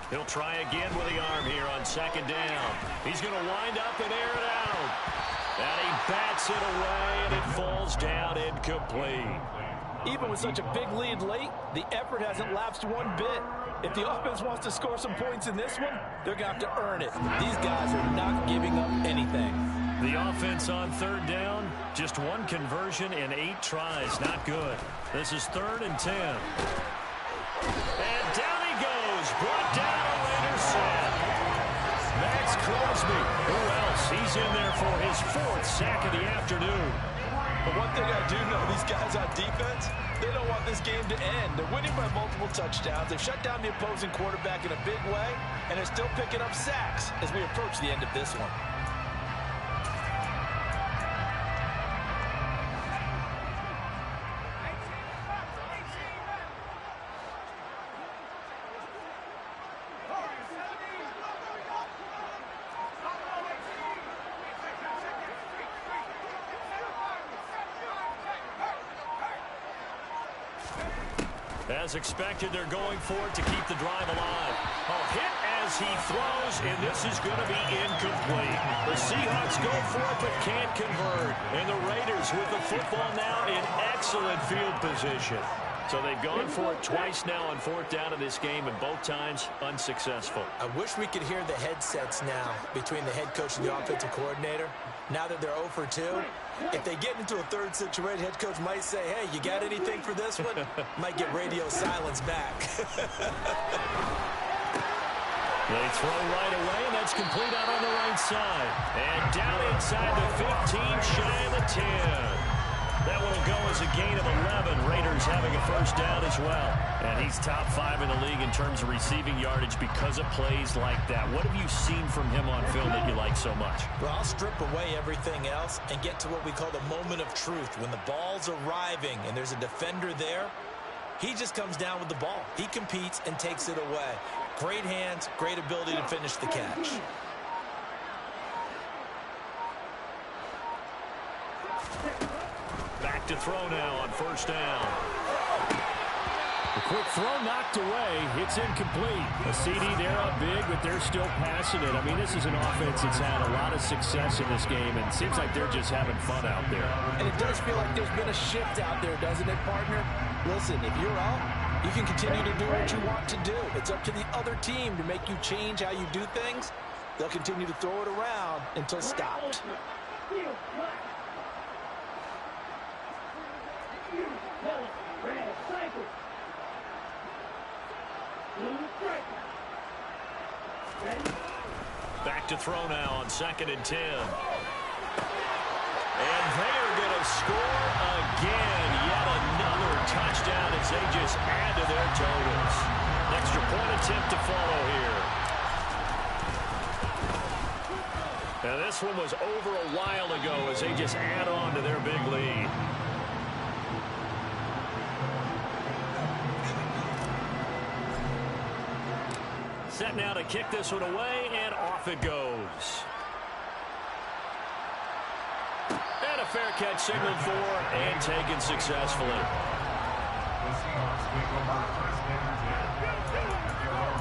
He'll try again with the arm here on 2nd down. He's going to wind up and air it out. And he bats it away, and it falls down incomplete. Even with such a big lead late, the effort hasn't lapsed one bit. If the offense wants to score some points in this one, they're going to have to earn it. These guys are not giving up anything. The offense on third down, just one conversion in 8 tries. Not good. This is 3rd and 10. And down he goes. Brought down a Raiders sack. Max Crosby. Who else? He's in there for his 4th sack of the afternoon. But one thing I do know, these guys on defense, they don't want this game to end. They're winning by multiple touchdowns. They've shut down the opposing quarterback in a big way, and they're still picking up sacks as we approach the end of this one. As expected, they're going for it to keep the drive alive. A hit as he throws, and this is going to be incomplete. The Seahawks go for it but can't convert. And the Raiders with the football now in excellent field position. So they've gone for it twice now on 4th down in this game, and both times unsuccessful. I wish we could hear the headsets now between the head coach and the offensive coordinator. Now that they're 0 for 2, if they get into a third situation, head coach might say, hey, you got anything for this one? Might get radio silence back. They throw right away, and that's complete out on the right side. And down inside the 15, shy of the 10. That one will go as a gain of 11. Raiders having a 1st down as well. And he's top 5 in the league in terms of receiving yardage because of plays like that. What have you seen from him on film that you like so much? Well, I'll strip away everything else and get to what we call the moment of truth. When the ball's arriving and there's a defender there, he just comes down with the ball. He competes and takes it away. Great hands, great ability to finish the catch. Back to throw now on 1st down. A quick throw knocked away. It's incomplete. A CD, they're up big, but they're still passing it. I mean, this is an offense that's had a lot of success in this game, and it seems like they're just having fun out there. And it does feel like there's been a shift out there, doesn't it, partner? Listen, if you're up, you can continue to do what you want to do. It's up to the other team to make you change how you do things. They'll continue to throw it around until stopped. Back to throw now on 2nd and 10. And they are going to score again. Yet another touchdown as they just add to their totals. Extra point attempt to follow here. Now this one was over a while ago as they just add on to their big lead. Set now to kick this one away, and off it goes. And a fair catch signaled for and taken successfully. The Seahawks take over 1st and 10 at their own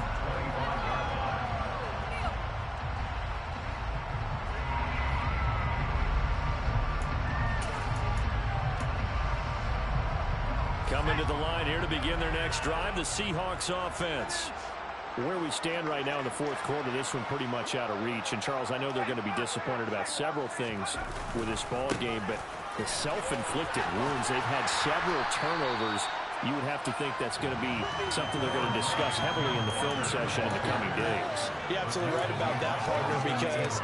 25. Coming to the line here to begin their next drive, the Seahawks offense. Where we stand right now in the 4th quarter, this one pretty much out of reach. And, Charles, I know they're going to be disappointed about several things with this ball game, but the self-inflicted wounds, they've had several turnovers. You would have to think that's going to be something they're going to discuss heavily in the film session in the coming days. You're absolutely right about that, partner, because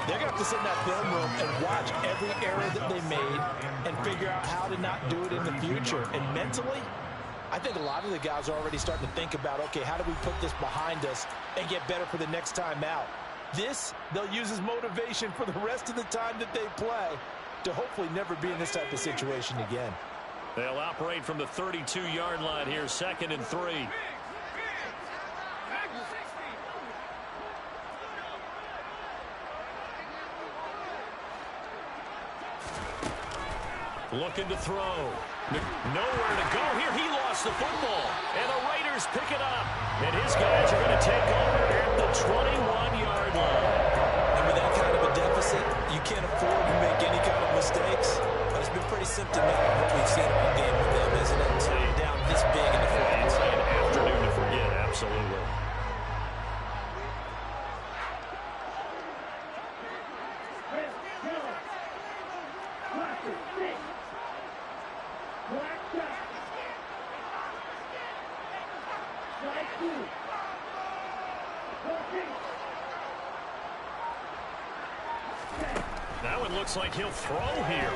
they're going to have to sit in that film room and watch every error that they made and figure out how to not do it in the future. And mentally, I think a lot of the guys are already starting to think about, okay, how do we put this behind us and get better for the next time out? This, they'll use as motivation for the rest of the time that they play to hopefully never be in this type of situation again. They'll operate from the 32-yard line here, 2nd and 3. Looking to throw. Nowhere to go here. He lost the football. And the Raiders pick it up. And his guys are going to take over at the 21-yard line. And with that kind of a deficit, you can't afford to make any kind of mistakes. But it's been pretty symptomatic of what we've seen all game with them, isn't it? That one looks like he'll throw here.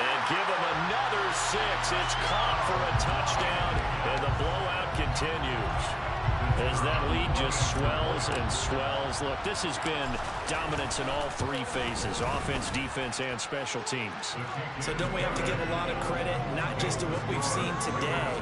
And give him another 6. It's caught for a touchdown, and the blowout continues. As that lead just swells and swells. Look, this has been dominance in all three phases, offense, defense, and special teams. So don't we have to give a lot of credit, not just to what we've seen today,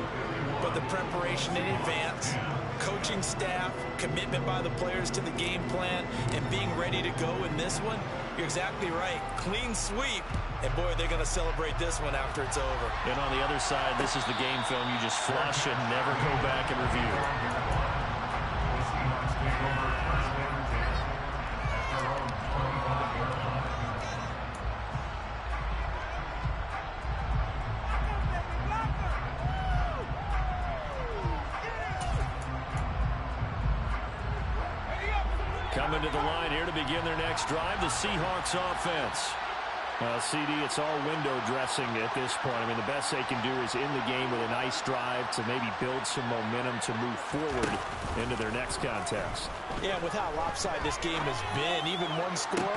but the preparation in advance, coaching staff, commitment by the players to the game plan, and being ready to go in this one? You're exactly right. Clean sweep. And, boy, they're going to celebrate this one after it's over. And on the other side, this is the game film you just flush and never go back and review. The Seahawks take over first down and 10 at their own 25-yard line. Coming to the line here to begin their next drive, the Seahawks offense. CD, it's all window dressing at this point. I mean, the best they can do is in the game with a nice drive to maybe build some momentum to move forward into their next contest. Yeah, with how lopsided this game has been, even one score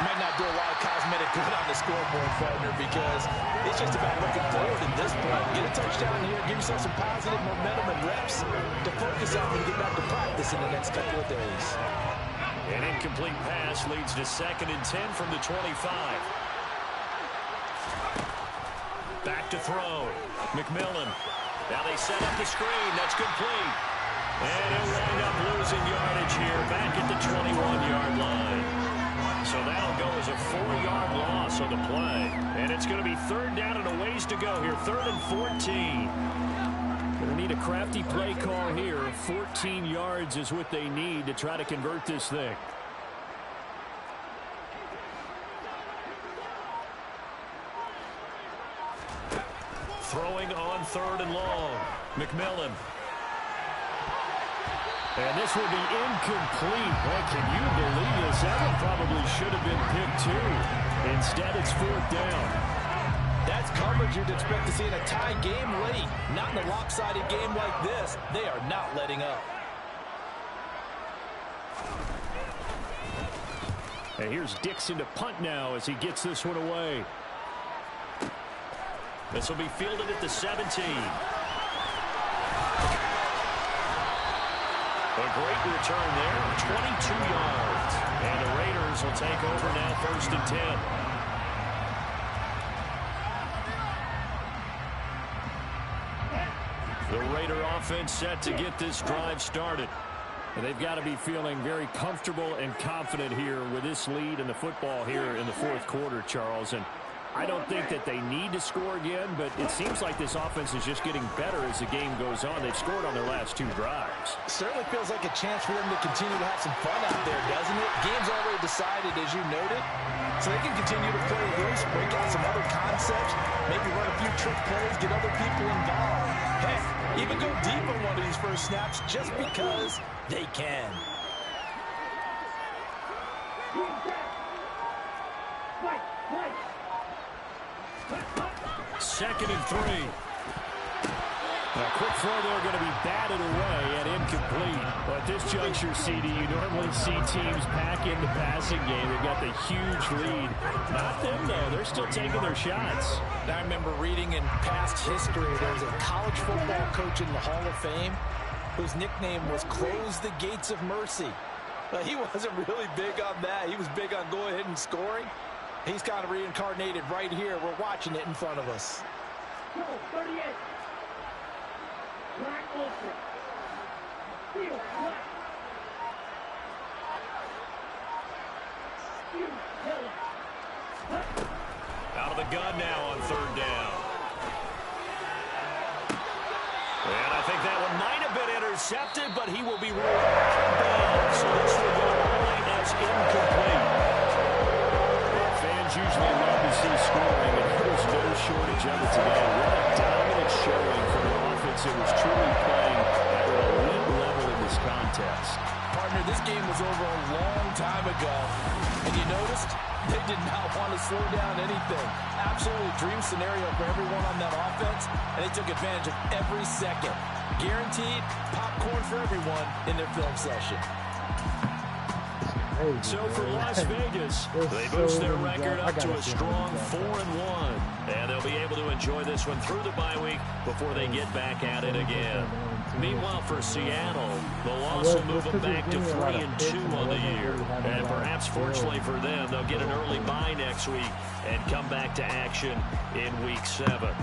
might not do a lot of cosmetic good on the scoreboard, partner, because it's just about looking forward at this point. Get a touchdown here, give yourself some positive momentum and reps to focus on when you get back to practice in the next couple of days. An incomplete pass leads to 2nd and 10 from the 25. Back to throw. McMillan. Now they set up the screen. That's complete. And he'll wind up losing yardage here back at the 21-yard line. So that'll go as a 4-yard loss on the play. And it's going to be 3rd down and a ways to go here. 3rd and 14. Going to need a crafty play call here. 14 yards is what they need to try to convert this thing. Throwing on 3rd and long. McMillan. And this will be incomplete. Boy, can you believe this? That one probably should have been picked too. Instead, it's 4th down. That's coverage you'd expect to see in a tie game late. Not in a lopsided game like this. They are not letting up. And here's Dixon to punt now as he gets this one away. This will be fielded at the 17. A great return there, 22 yards. And the Raiders will take over now 1st and 10. The Raider offense set to get this drive started. And they've got to be feeling very comfortable and confident here with this lead in the football here in the 4th quarter, Charles. And I don't think that they need to score again, but it seems like this offense is just getting better as the game goes on. They've scored on their last 2 drives. Certainly feels like a chance for them to continue to have some fun out there, doesn't it? Game's already decided, as you noted, so they can continue to play loose, break out some other concepts, maybe run a few trick plays, get other people involved. Heck, even go deep on one of these first snaps just because they can. 2nd and 3. A quick throw there going to be batted away and incomplete. But at this juncture, CD, you normally see teams pack in the passing game. They've got the huge lead. Not them, though. They're still taking their shots. I remember reading in past history, there was a college football coach in the Hall of Fame whose nickname was Close the Gates of Mercy. But he wasn't really big on that. He was big on go ahead and scoring. He's kind of reincarnated right here. We're watching it in front of us. 38. Black open. Field black. Out of the gun now on 3rd down. And I think that one might have been intercepted, but he will be ruled out of bounds. So this will go away as incomplete. Fans usually love to see scoring, and there was no shortage of it today. What a dominant showing from an offense that was truly playing at an elite level in this contest. Partner, partner, this game was over a long time ago. And you noticed they did not want to slow down anything. Absolutely dream scenario for everyone on that offense, and they took advantage of every second. Guaranteed popcorn for everyone in their film session. So for Las Vegas, they boost their record up to a strong 4-1. And they'll be able to enjoy this one through the bye week before they get back at it again. Meanwhile, for Seattle, the loss will move them back to 3-2 on the year. And perhaps fortunately for them, they'll get an early bye next week and come back to action in Week 7.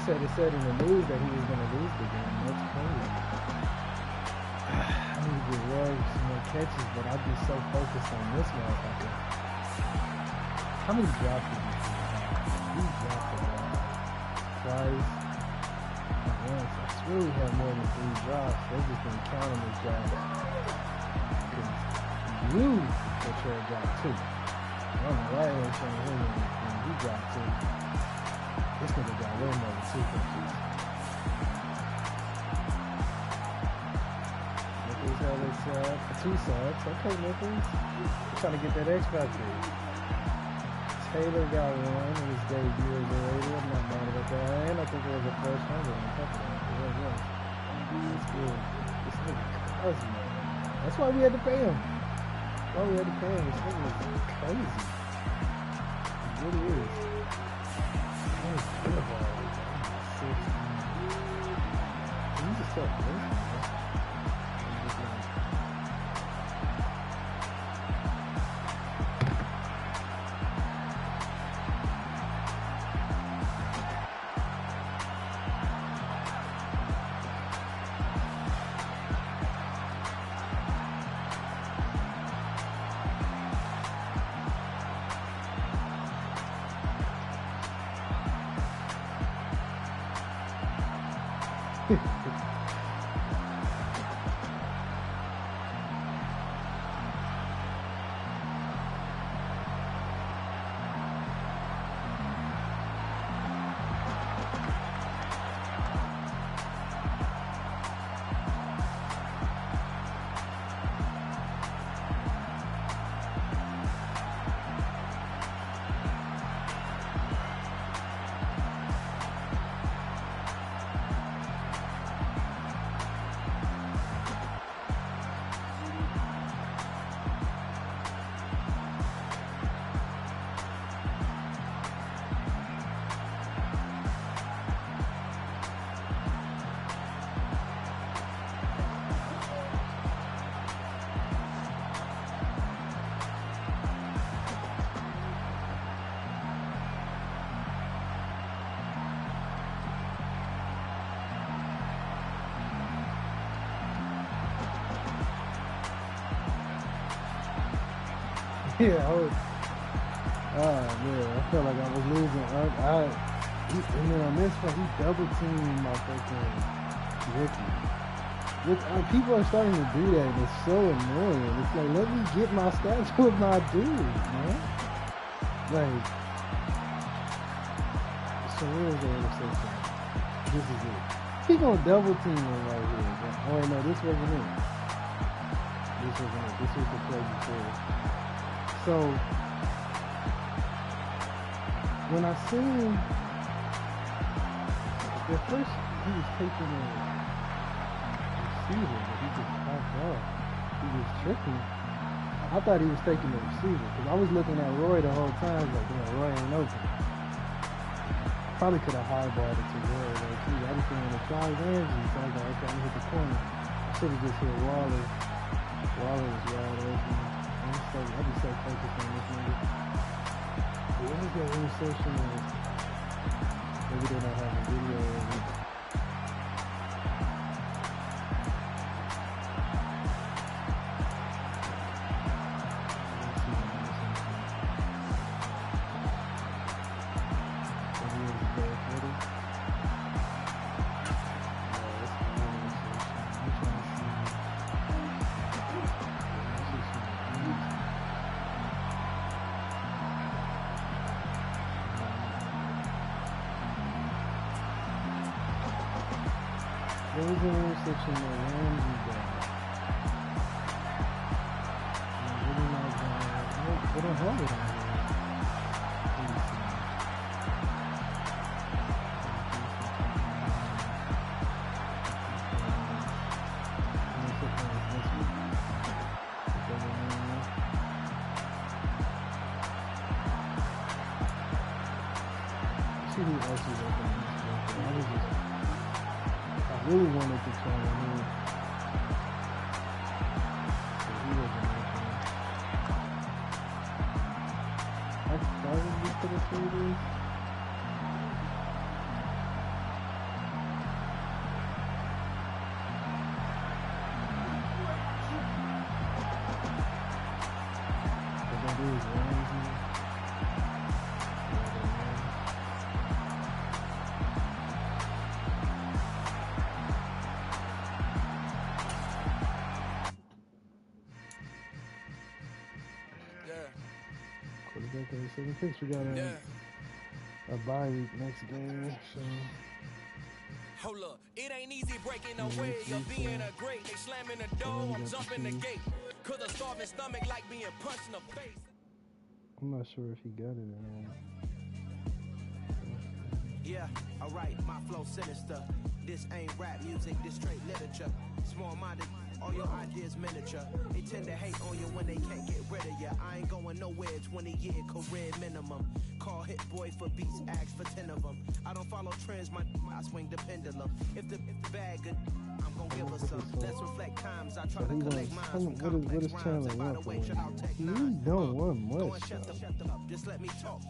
It said in the news that he was going to lose the game. That's crazy. I need to get some more catches, but I'm just so focused on this motherfucker. How many drops did he have? He dropped the ball twice. Once. I swear we had more than 3 drops. They've just been counting his drops. You for sure dropped 2. I don't know why they ain't showing him anything. He dropped 2. This nigga got way more than 2 countries. Nichols had his 2 sacks. Okay, Nichols. Trying to get that X factor. Taylor got 1 in his debut as a Raider. I'm not mad about that. And I think it was a first hundred on top of that. It was. That's good. This nigga crazy, man. That's why we had to pay him. This nigga is crazy. It really is. You just start listening, yeah, I felt like I was losing. And then on this one, he double teamed my fucking Ricky. People are starting to do that, and it's so annoying. It's like, let me get my stats with my dude, man. Like, so where's the interception? This is it. He gonna double team him right here. Bro. Oh wait, no, this wasn't it. This was the play before. So, when I seen at first he was taking a receiver, but he just popped off. He was tripping. I thought he was taking the receiver because I was looking at Roy the whole time, like, Roy ain't open. Probably could have highballed it to Roy, though, too. I just didn't want to try Ramsey, so I was like, okay, I'm gonna hit the corner. I should have just hit Waller. Waller was wide open. I just so focused on this nigga. What is that interception? Maybe they don't have a video of it. There was an intersection that Ramsey got. Really not bad. They don't have it on here. See who else is open in this game. I really wanted to try him. But he wasn't open. I probably could have seen this. But that is Ramsey. So the picks we got a bye week next game. So hold up, it ain't easy breaking away of being a great. They slamming the door, I'm jumping the gate. Cause a starving stomach like being punched in the face. I'm not sure if he got it or not. Yeah, alright, my flow sinister. This ain't rap music, this straight literature. Small-minded, all your ideas miniature. They tend to hate on you when they can't get rid of you. I ain't going nowhere, 20-year career minimum. Call hit boy for beats, ask for 10 of them. I don't follow trends, I swing the pendulum. If the bag good, I'm gonna give us some. Let's reflect times, I try to collect mines from complex rhymes. And by the way, shout out Tech 9. Don't want much. Shut the up, just let me talk.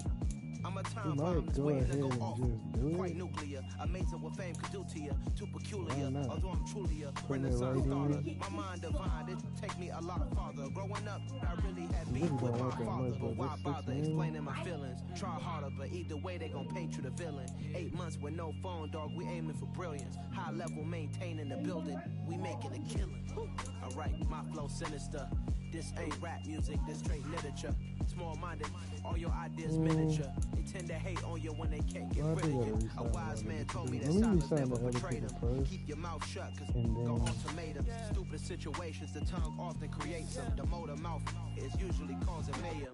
I'm a time might bomb, it's go waiting to ahead go and off. just do Quite it. nuclear, amazing what fame could do to you. Too peculiar, Why not? although I'm truly a Put it renaissance right starter. in. My mind divine, it take me a lot farther. Growing up, I really had beef Really with don't my like that father, much, but but why this bother 6 explaining my feelings? Try harder, but either way they gon' paint you the villain. 8 months with no phone, dog, we aiming for brilliance. High level maintaining the building, we making a killing. Alright, my flow sinister. This ain't rap music, this straight literature. Small-minded, all your ideas miniature. They tend to hate on you when they can't get Well, I rid of think you. A wise man told me that Let me silence resign never the other betrayed people him. first. Keep your mouth shut, cause And go then- ultimatums. Stupid situations, the tongue often creates them. The motor mouth is usually causing mayhem.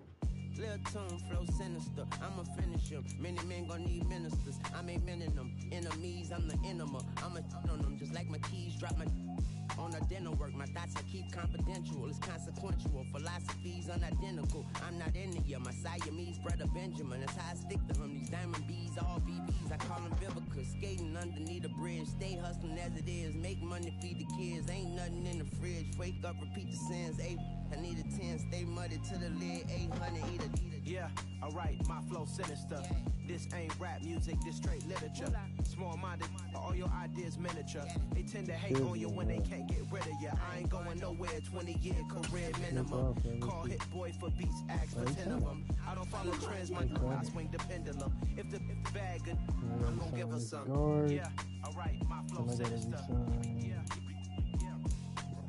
Lil' tune, flow sinister, I'ma finish him. Many men gon' need ministers, I ain't meaning them. Enemies, I'm the enema. I'ma on them, just like my keys, drop my on the dinner work. My thoughts I keep confidential, it's consequential. Philosophies unidentical, I'm not in the year. My Siamese brother Benjamin, that's how I stick to him. These diamond bees, all BBs, I call them Vivica. Skating underneath the bridge, stay hustling as it is. Make money, feed the kids, ain't nothing in the fridge. Wake up, repeat the sins, I need a 10, stay muddy to the lid, 800, eat a. Yeah, alright, my flow sinister. This ain't rap music, this straight literature. Small-minded, all your ideas miniature. They tend to hate on you when they can't get rid of you. I ain't going nowhere, 20-year career minimum. Call hit boy for beats, ask for 10 of them. I don't follow trends, I swing the pendulum. If the bag good, I'm gonna give her some. Yeah, alright, my flow sinister. Yeah,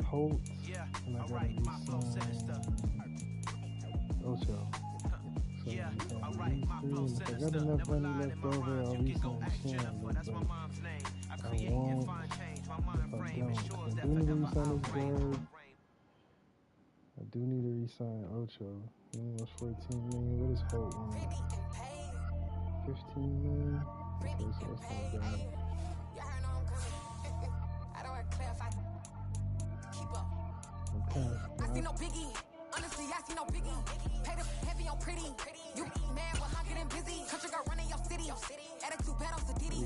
Holt. yeah, And I gotta alright, my flow resign sinister. Ocho. So Yeah, resign alright, my these flow three. If I sinister. got enough Never money lied left in my over, rhymes. I'll You can go resign ask Jennifer, Chandler. that's my But mom's name. I I create and won't find change. My if mind I frame don't. ensures I that do need to forever resign I'll this reign. guard. I do need to resign Ocho. He was 14 million. What is Holt on? 15 million? Okay, so that's not bad. Okay. I see no biggie. Honestly, I see no biggie. Pay the heavy on pretty. You mad when I'm getting busy. Country girl running your city. Attitude battles to Diddy.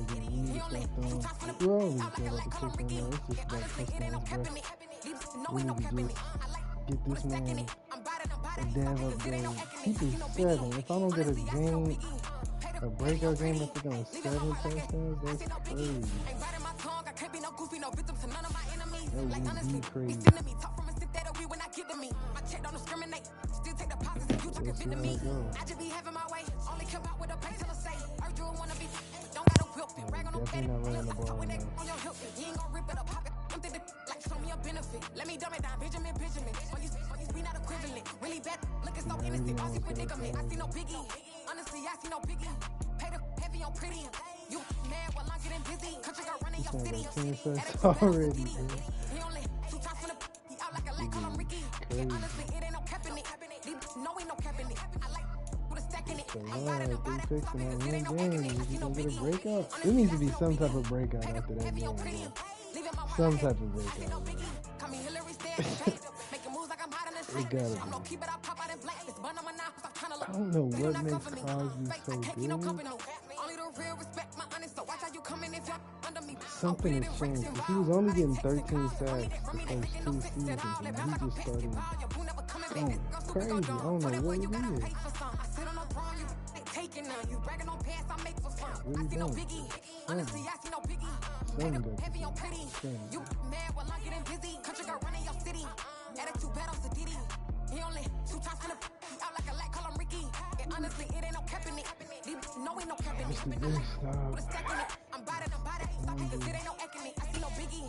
He only two times from the Well, we out said like a about light the color Ricky. touchdown. It's just about Honestly, it ain't no touchdowns, cap bro. in me. Leave know We ain't no need to cap in me. just I like get put this a stack in man it. I'm biting them damn upgrade. Keep it 7. If I don't get a game, a breakout game after going 7 touchdowns, that's crazy. That would be crazy. Let's see how it goes. Definitely not running the ball now. Let me dumb it down, Benjamin. We not equivalent. Really bad, looking so innocent. Bossy predicament. I see no biggie. Honestly, I see no biggie. Pay the heavy on pretty. You mad while I'm getting busy. Country girl running your city. 10 sacks already, bro. He only 2 times from the he out like a leg, call him Ricky. And honestly, it ain't no cap in it. No, ain't no cap in it. I like with a stack in it. They fixing that one game. Is he gonna get a breakout? It needs to be some type of breakout after that game, bro. Some type of breakout. It gotta be. I don't know what makes Crosby so good. Something has changed. He was only getting 13 sacks the first 2 seasons, and he just started going crazy. I don't know what it is. What are you doing? He only 2 times from the he out like a leg, call him Ricky. And honestly, it ain't no cap in it. No, ain't no cap in it. I'm about it. Stop it, cause it ain't no acting it. I see no biggie.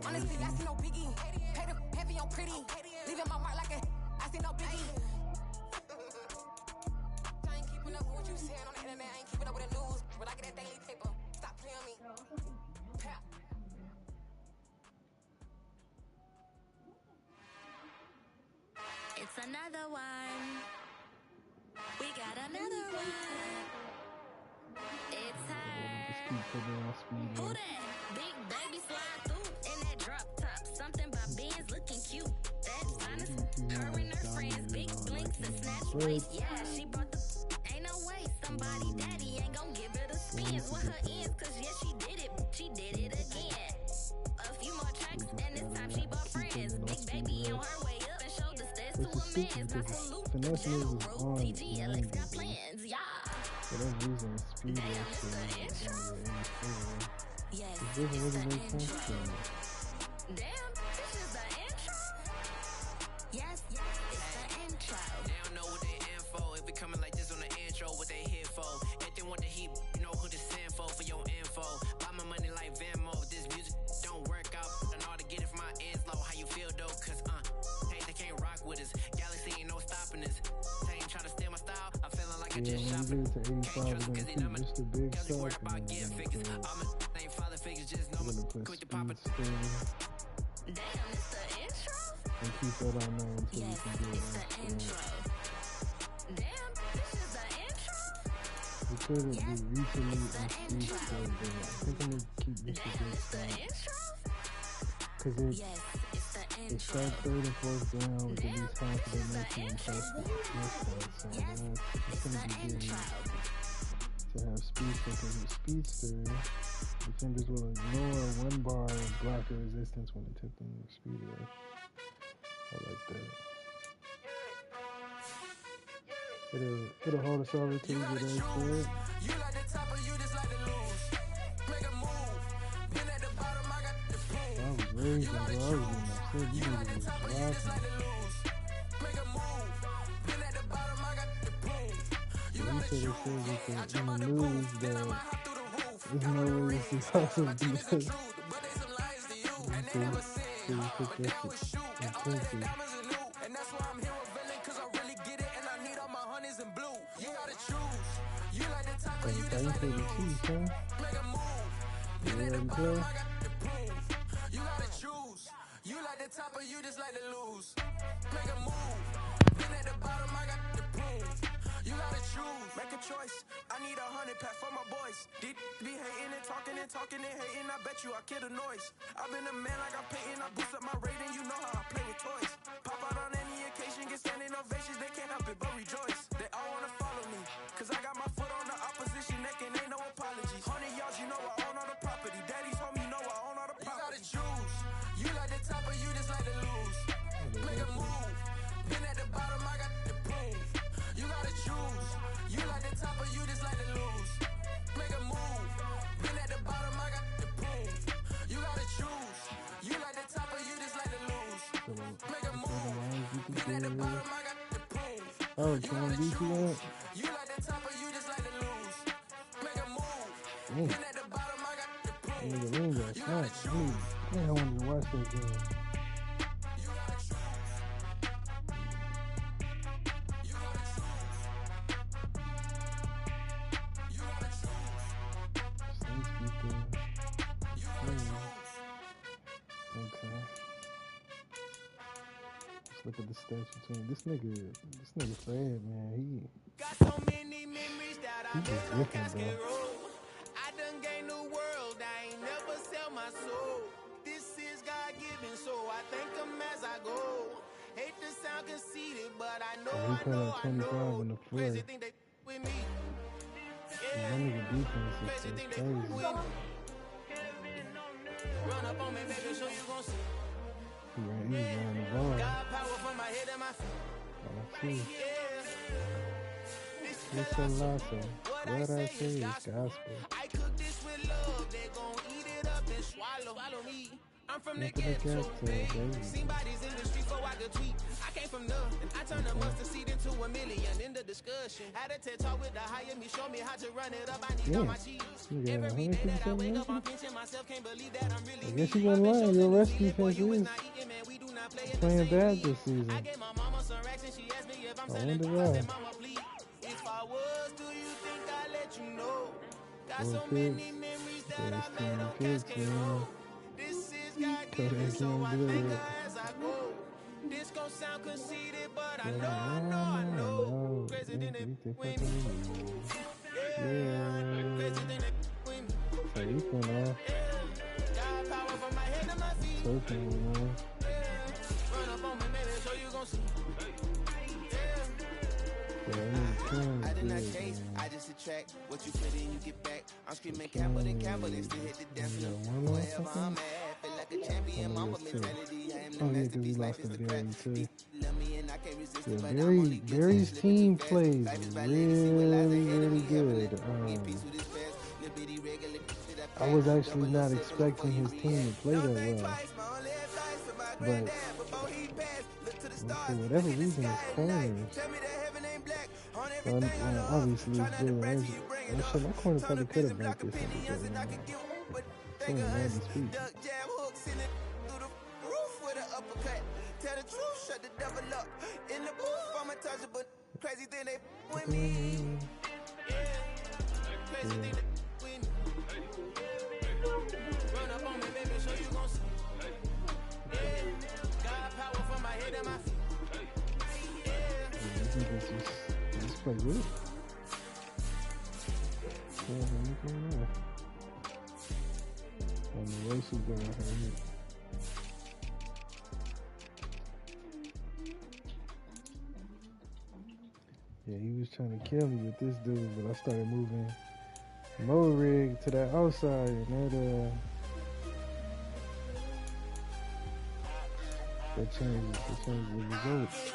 Honestly, I see no biggie. Pay the heavy on pretty. Leaving my mark like I see no biggie. I ain't keeping up with what you saying on the internet. I ain't keeping up with the news. But I get that daily paper. Stop playing me. Pap. It's another one. We got another one. It's her. Who that? Big baby slide through in that drop top. Something by Benz looking cute. That's honest. Her and her friends, big blinks and snatch waist. Yeah, she brought the. Ain't no way somebody daddy ain't gon' give her the spins with her ends. Cause yeah, she did it. She did it again. A few more tracks and this time she bought friends. Big baby on her way up and showed the stairs to a man's. Got salute. General Road, TGLX got plans. Yeah. For that reason, speed Yes, it doesn't really make sense to me. damn, this is the intro. Yes, it's the intro. They don't know what they in for. If it coming like this on the intro, what they here for? If they want the heat, you know who to send for your info. Buy my money like Venmo. If this music don't work out, I know how to get it from my ends low. How you feel though? Cause hey, they can't rock with us. Galaxy ain't no stopping us. They ain't trying to steal my style. I'm feeling like I just shopping. Can't trust cause they number. Cause we work about getting figures. All my ain't father figures, just know me. Quit the pop it. Damn, it's the intro. And keep that on there until Yes, we can get it's the intro. Damn, this is the intro. We could have Yes, recently it's the increased intro. I think I'm going to keep this a Damn, good it's the start. intro. Because Yes, it's the it intro. starts 3rd and 4th down with at Damn, least half of this is the the next one intro. touchdown. So Yes, it's it's going the to be good intro. to have Speedster, because with Speedster, defenders will ignore 1 bar of blocker resistance when attempting their speed rush. I like that. It'll hold us over till we get inside. You like the top or you just like to lose. Make a move. Been at the bottom, I got the proof. I was raging, bro. I was getting upset. You like the niggas top or was you just like laughing. to lose. Make a move. Been at the bottom, I got the proof. He said it says it in the news that there's no way this is awesome because But they some liars to you. And they so never he sin. All put what that they shit always shoot. in And all of Tennessee. their diamonds are new. And that's why I'm here revealing. Cause I really get it. And I need all my honeys in blue. You gotta choose. You like the top or you just like to lose. Make a move. Been at the bottom, I got the proof. You gotta choose. You like the top or you just like to lose. Make a move. Been at the bottom, I got the proof. You gotta choose. Make a choice. I need 100 pack for my boys. Did be hating and talking and hating. I bet you I kill the noise. I've been a man like I'm Peyton. I boost up my rating. You know how I play with toys. Pop out on any occasion, get standing ovations. They can't help it but rejoice. They all wanna follow me. Cause I got my foot on the opposition neck and ain't no apologies. 100 yards, you know I own all the property. Daddy's home, you know I own all the property. You gotta choose. You like the top or you just like to lose. Make a move. Been at the bottom, I got the proof. You gotta choose. You like the top or you just like to lose. Make a move. Been at the bottom, I got the proof. You gotta choose. You like the top or you just like to lose. Make a move. Been at the bottom, I got the proof. Oh, can I beat you up? You like the top or you just like to lose. Make a move. Damn. Been at the bottom, I got the proof. Nigga, we ain't got snacks. I wanted to watch that game. Look at the stats between this nigga Fred, man. He just different, bro. I done gained the world, I ain't never sell my soul. This is God given, so I thank him as I go. Hate to sound conceited, but I know, He put up 25 in the fourth. With me. That nigga defense is crazy. Run up on me, baby, so you gon' see. He was running the ball. God power from my head and my feet. It's a lasso. What I say is gospel. I cook this with love, they gon' eat it up and swallow me. I'm from the ghetto, baby. Seen bodies in the street, so I could tweet. I came from nothing. I turned a mustard seed into $1 million in the discussion. Had a TED talk with the higher me, show me how to run it up. I need all my cheese. Every day that I wake up, I'm pinching myself. Can't believe that I'm really. I guess you wouldn't lie. Your rush defense is playing bad this season. I gave my mama some racks and she asked me if I'm I wonder selling why. mama, please. If I was, do you think I'd let you know? Got so many memories that I made on Cascade. This is God given, so I think as I go. This gon' sound conceited, but I know. Crazy than it with me. Crazy than it with me. So you can God power from my head to my feet. Run up on me, baby, so you gon' see. I did not chase, I just attract. What you put in, you get back. I'm screaming Campbell and Campbell, they still hit the dance floor. Wherever I'm at, feel like a champion, mama mentality. I am the masterpiece, life is the crack. Love me and I can't resist it, but I'm only good. Barry's team plays really good. I was actually not expecting his team to play that well. But for whatever reason, his corners. Obviously, it's good. My corner probably could have broke this one. It's only 90 speed. Tell the truth, shut the devil up. In the booth, I'm untouchable. Crazy thing they with me. Crazy thing they with me. Run up on me, baby, so you gon' see. God power from my head and my feet. It's quite good. And the race is going to hurt. Yeah, he was trying to kill me with this dude, but I started moving Mo rig to that outside, and that changed the results.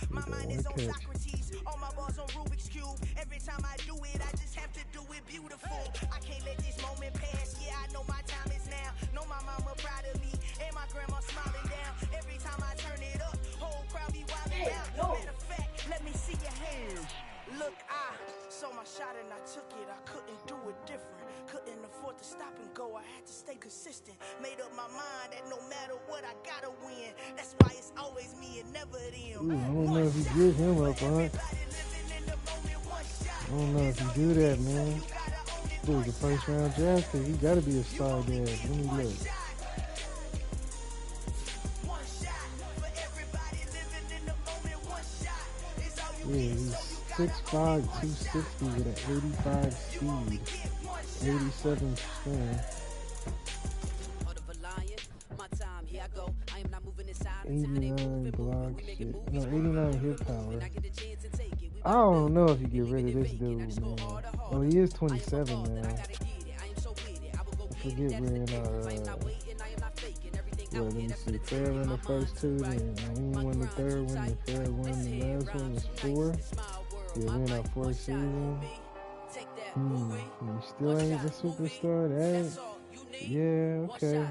My mind is on Socrates, all my bars on Rubik's Cube. Every time I do it, I just have to do it beautiful. I can't let this moment pass. Yeah, I know my time is now. Know my mama proud of me, and my grandma smiling down. Every time I turn it up, whole crowd be wilding out. Matter of fact, let me see your hands. Look, I saw my shot and I took it. I couldn't do it different. Couldn't afford to stop and go. I had to stay consistent. Made up my mind that no matter what, I gotta win. That's why it's always me and never them. I don't know if you give him up, huh? I don't know if you do that, man. Dude, the first round draft pick, he gotta be a star there. Let me look. Yeah, he's 6'5", 260 with an 85 speed, 87 spin. 89 block shit. No, 89 hit power. I don't know if you get rid of this dude, man. Oh, he is 27 now. I forget we're in our, let me see, fair in the first two, then we won the third one, the fair one, the last one was 4. Yeah, we're in our 4th season. You still ain't a superstar, that? Yeah, okay.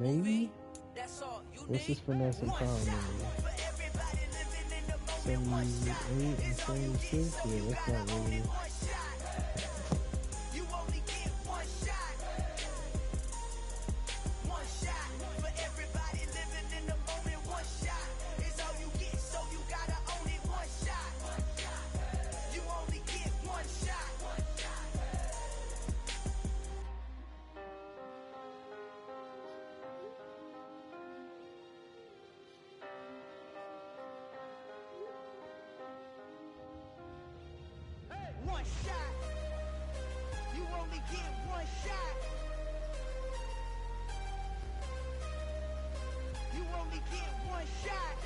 Maybe? What's his finesse and power number? 78 and 76? Yeah, that's not really. One shot. You only get one shot. You only get one shot.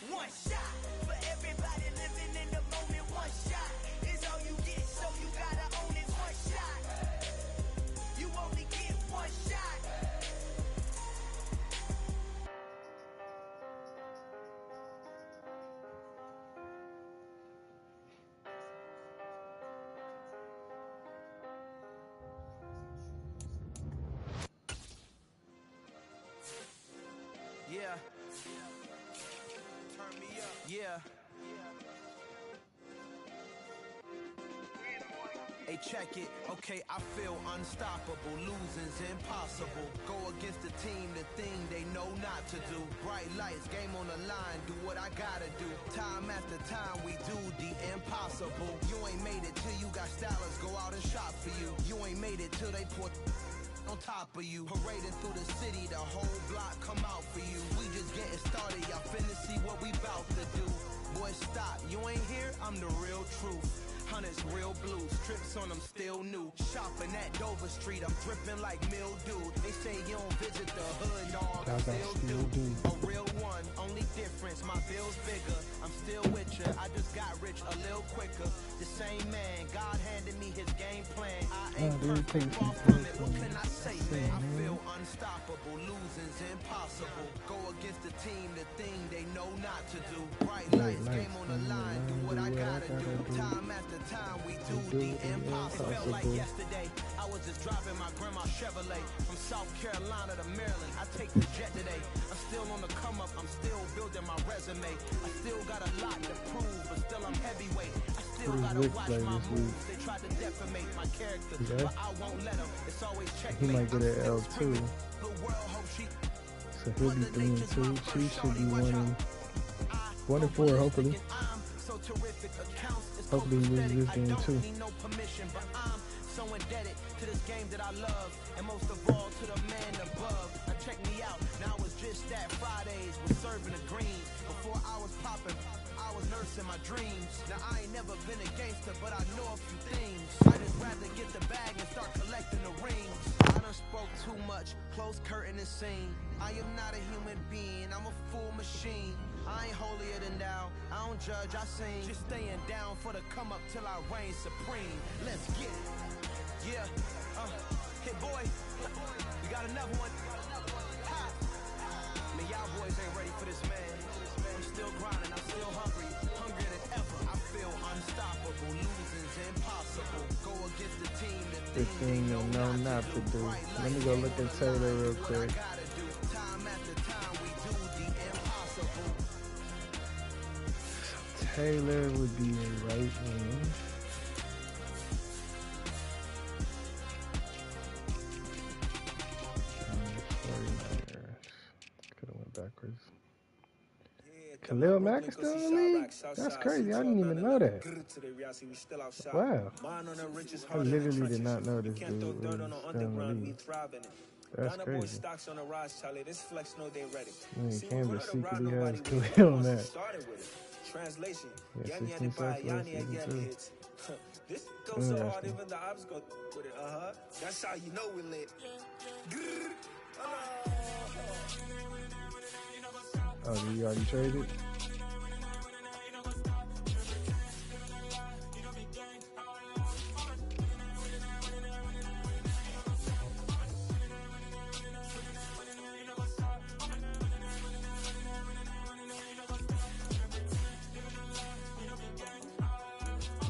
One shot for everybody living in the moment. One shot is all you get, so you gotta own it. One shot. You only get one shot. Yeah. Turn me up. Yeah. Hey, check it. Okay, I feel unstoppable. Losing's impossible. Go against the team, the thing they know not to do. Bright lights, game on the line. Do what I gotta do. Time after time, we do the impossible. You ain't made it till you got stylists go out and shop for you. You ain't made it till they put on top of you. Parading through the city, the whole block come out for you. We just getting started, y'all finna see what we bout to do. Boy, stop, you ain't here, I'm the real truth. Hunters real blue, strips on them still new. Shopping at Dover Street, I'm dripping like mildew. They say you don't visit the hood, dog, I still do. A real one, only difference, my bill's bigger. I'm still with ya, I just got rich a little quicker. The same man, God handed me his game plan. I ain't perfect, far from it, what can I say, man? I feel unstoppable, losing's impossible. Go against the team, the thing they know not to do. Bright lights, game on the line, do what I gotta do. Time after time, we do the impossible. It felt like yesterday, I was just driving my grandma's Chevrolet from South Carolina to Maryland. I take the jet today. I'm still on the come up, I'm still building my resume. I still got a lot to prove, but still I'm heavyweight. I still gotta watch my moves. They tried to defamate my character, but I won't let them. It's always checkmate. He might get an L2. So he'll be 3-2. Chiefs should be 1-4, hopefully. Hopefully he wins this game too. So indebted to this game that I love, and most of all to the man above. Now check me out, now it's just that Fridays was serving the greens. Before I was popping, I was nursing my dreams. Now I ain't never been a gangster, but I know a few things. I just rather get the bag and start collecting the rings. I done spoke too much, close curtain and scene. I am not a human being, I'm a full machine. I ain't holier than thou, I don't judge, I sing. Just staying down for the come up till I reign supreme. Let's get it. Yeah, hey boy, we got another one. Ha. Man, y'all boys ain't ready for this, man. I'm still grinding, I'm still hungry, hungrier than ever. I feel unstoppable, losing's impossible. Go against the team, the thing you know not to do. Let me go look at Taylor real quick. Time after time, we do the impossible. Taylor would be a right wing. Could have went backwards. Khalil Mack is still in the league? That's crazy. I didn't even know that. Wow. I literally did not know this dude was still in the league. That's crazy. I mean, Kansas secretly has Khalil Mack. Translation. Yeah, 16 sacks last season too. This goes so hard, even the ops go with it. That's how you know we lit. Oh, did you already traded?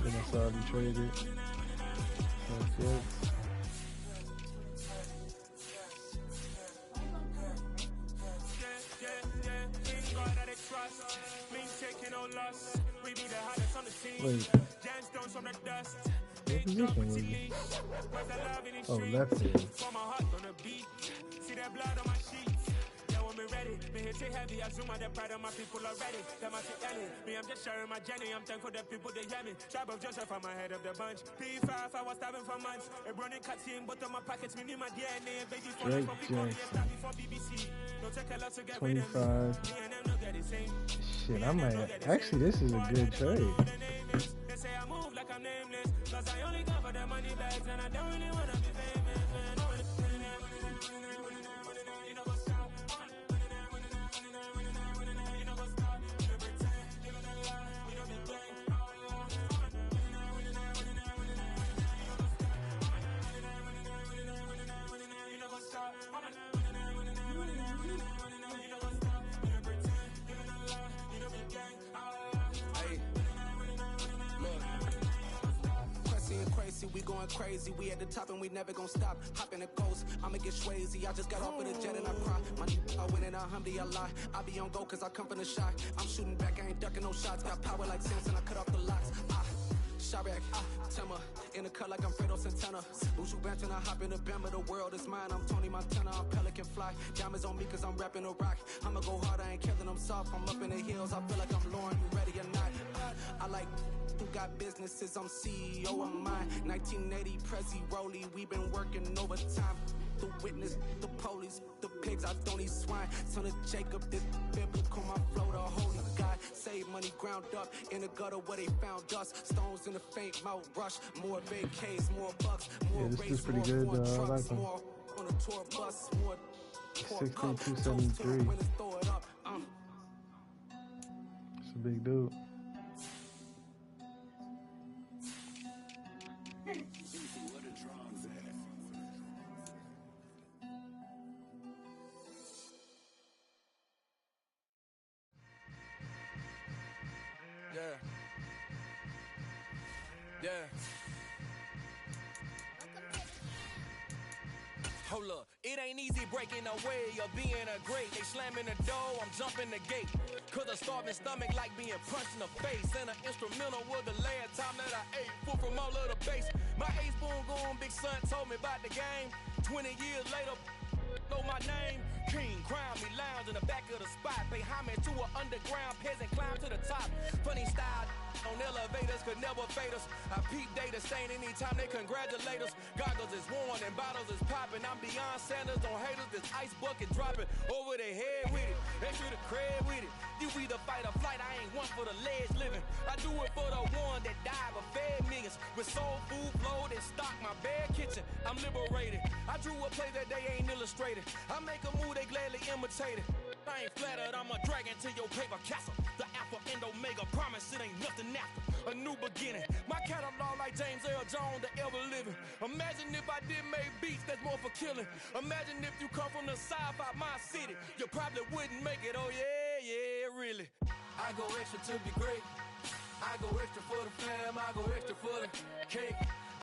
Then I saw him traded. So yes. Wait. What position was he? Oh, left hand. See that blood on my sheets. Yeah, when me ready, me hit it heavy. I zoom out the pride of my people already. Them I see Ellie. Me, I'm just sharing my journey. I'm thankful that people they hear me. Tribe of Joseph, I'm ahead of the bunch. P5, I was starving for months. A running cutscene, but on my pockets, me my DNA. Baby, for Drake before BBC. Don't take a lot to get 25. Me and them don't get the same. Shit, I might. Actually, this is a good trade. They say I move like I'm nameless. Cause I only come for the money bags and I don't really wanna be famous, man. We going crazy, we at the top and we never gonna stop. Hop in the coast, I'ma get swayzy. I just got off of the jet and I cry. My I win in a Humvee, I lie. I be on go cause I come from the shot. I'm shooting back, I ain't ducking no shots. Got power like Samson, I cut off the locks. Shabak, Timmer, in the cut like I'm Fredo Santana. Uju Banton, I hop in the Bama, the world is mine. I'm Tony Montana, I'm Pelican Fly. Diamonds on me cause I'm rapping a rock. I'ma go hard, I ain't killing them soft. I'm up in the hills, I feel like I'm Lauren, you ready or not? I like who got businesses, I'm CEO of mine. 1980 Prezi Rolly, we been working overtime. The witness, the police, the pigs, I don't eat swine. Son of Jacob, this biblical, my flow, the holy God. Save money ground up in the gutter where they found dust. Stones in the faint mouth rush. More vacays, more bucks, more race, more trucks, more on a tour bus, more 63273. It's a big dude. Yeah. Hold up, it ain't easy breaking away or being a great. They slamming the door, I'm jumping the gate. Cause a starving stomach like being punched in the face. And an instrumental was the last time that I ate food from all of the base. My ace boom goon, big son told me about the game. 20 years later, know my name. King, crown me, lounge in the back of the spot. Pay homage to an underground peasant, climb to the top. Funny style on elevators could never fade us. I peep data stain anytime they congratulate us. Goggles is worn and bottles is popping. I'm beyond Sanders, don't haters. This ice bucket dropping over their head with it. Extra the cred with it. You either fight or flight. I ain't one for the ledge living. I do it for the one that died but fed millions. With soul food flowed and stock my bare kitchen. I'm liberated. I drew a play that they ain't illustrated. I make a move they gladly imitated. I ain't flattered, I'm a dragon to your paper castle. The alpha and omega, promise it ain't nothing after. A new beginning. My catalog like James Earl Jones, the ever living. Imagine if I did make beats that's more for killing. Imagine if you come from the south out my city. You probably wouldn't make it, oh yeah, really. I go extra to be great. I go extra for the fam, I go extra for the cake.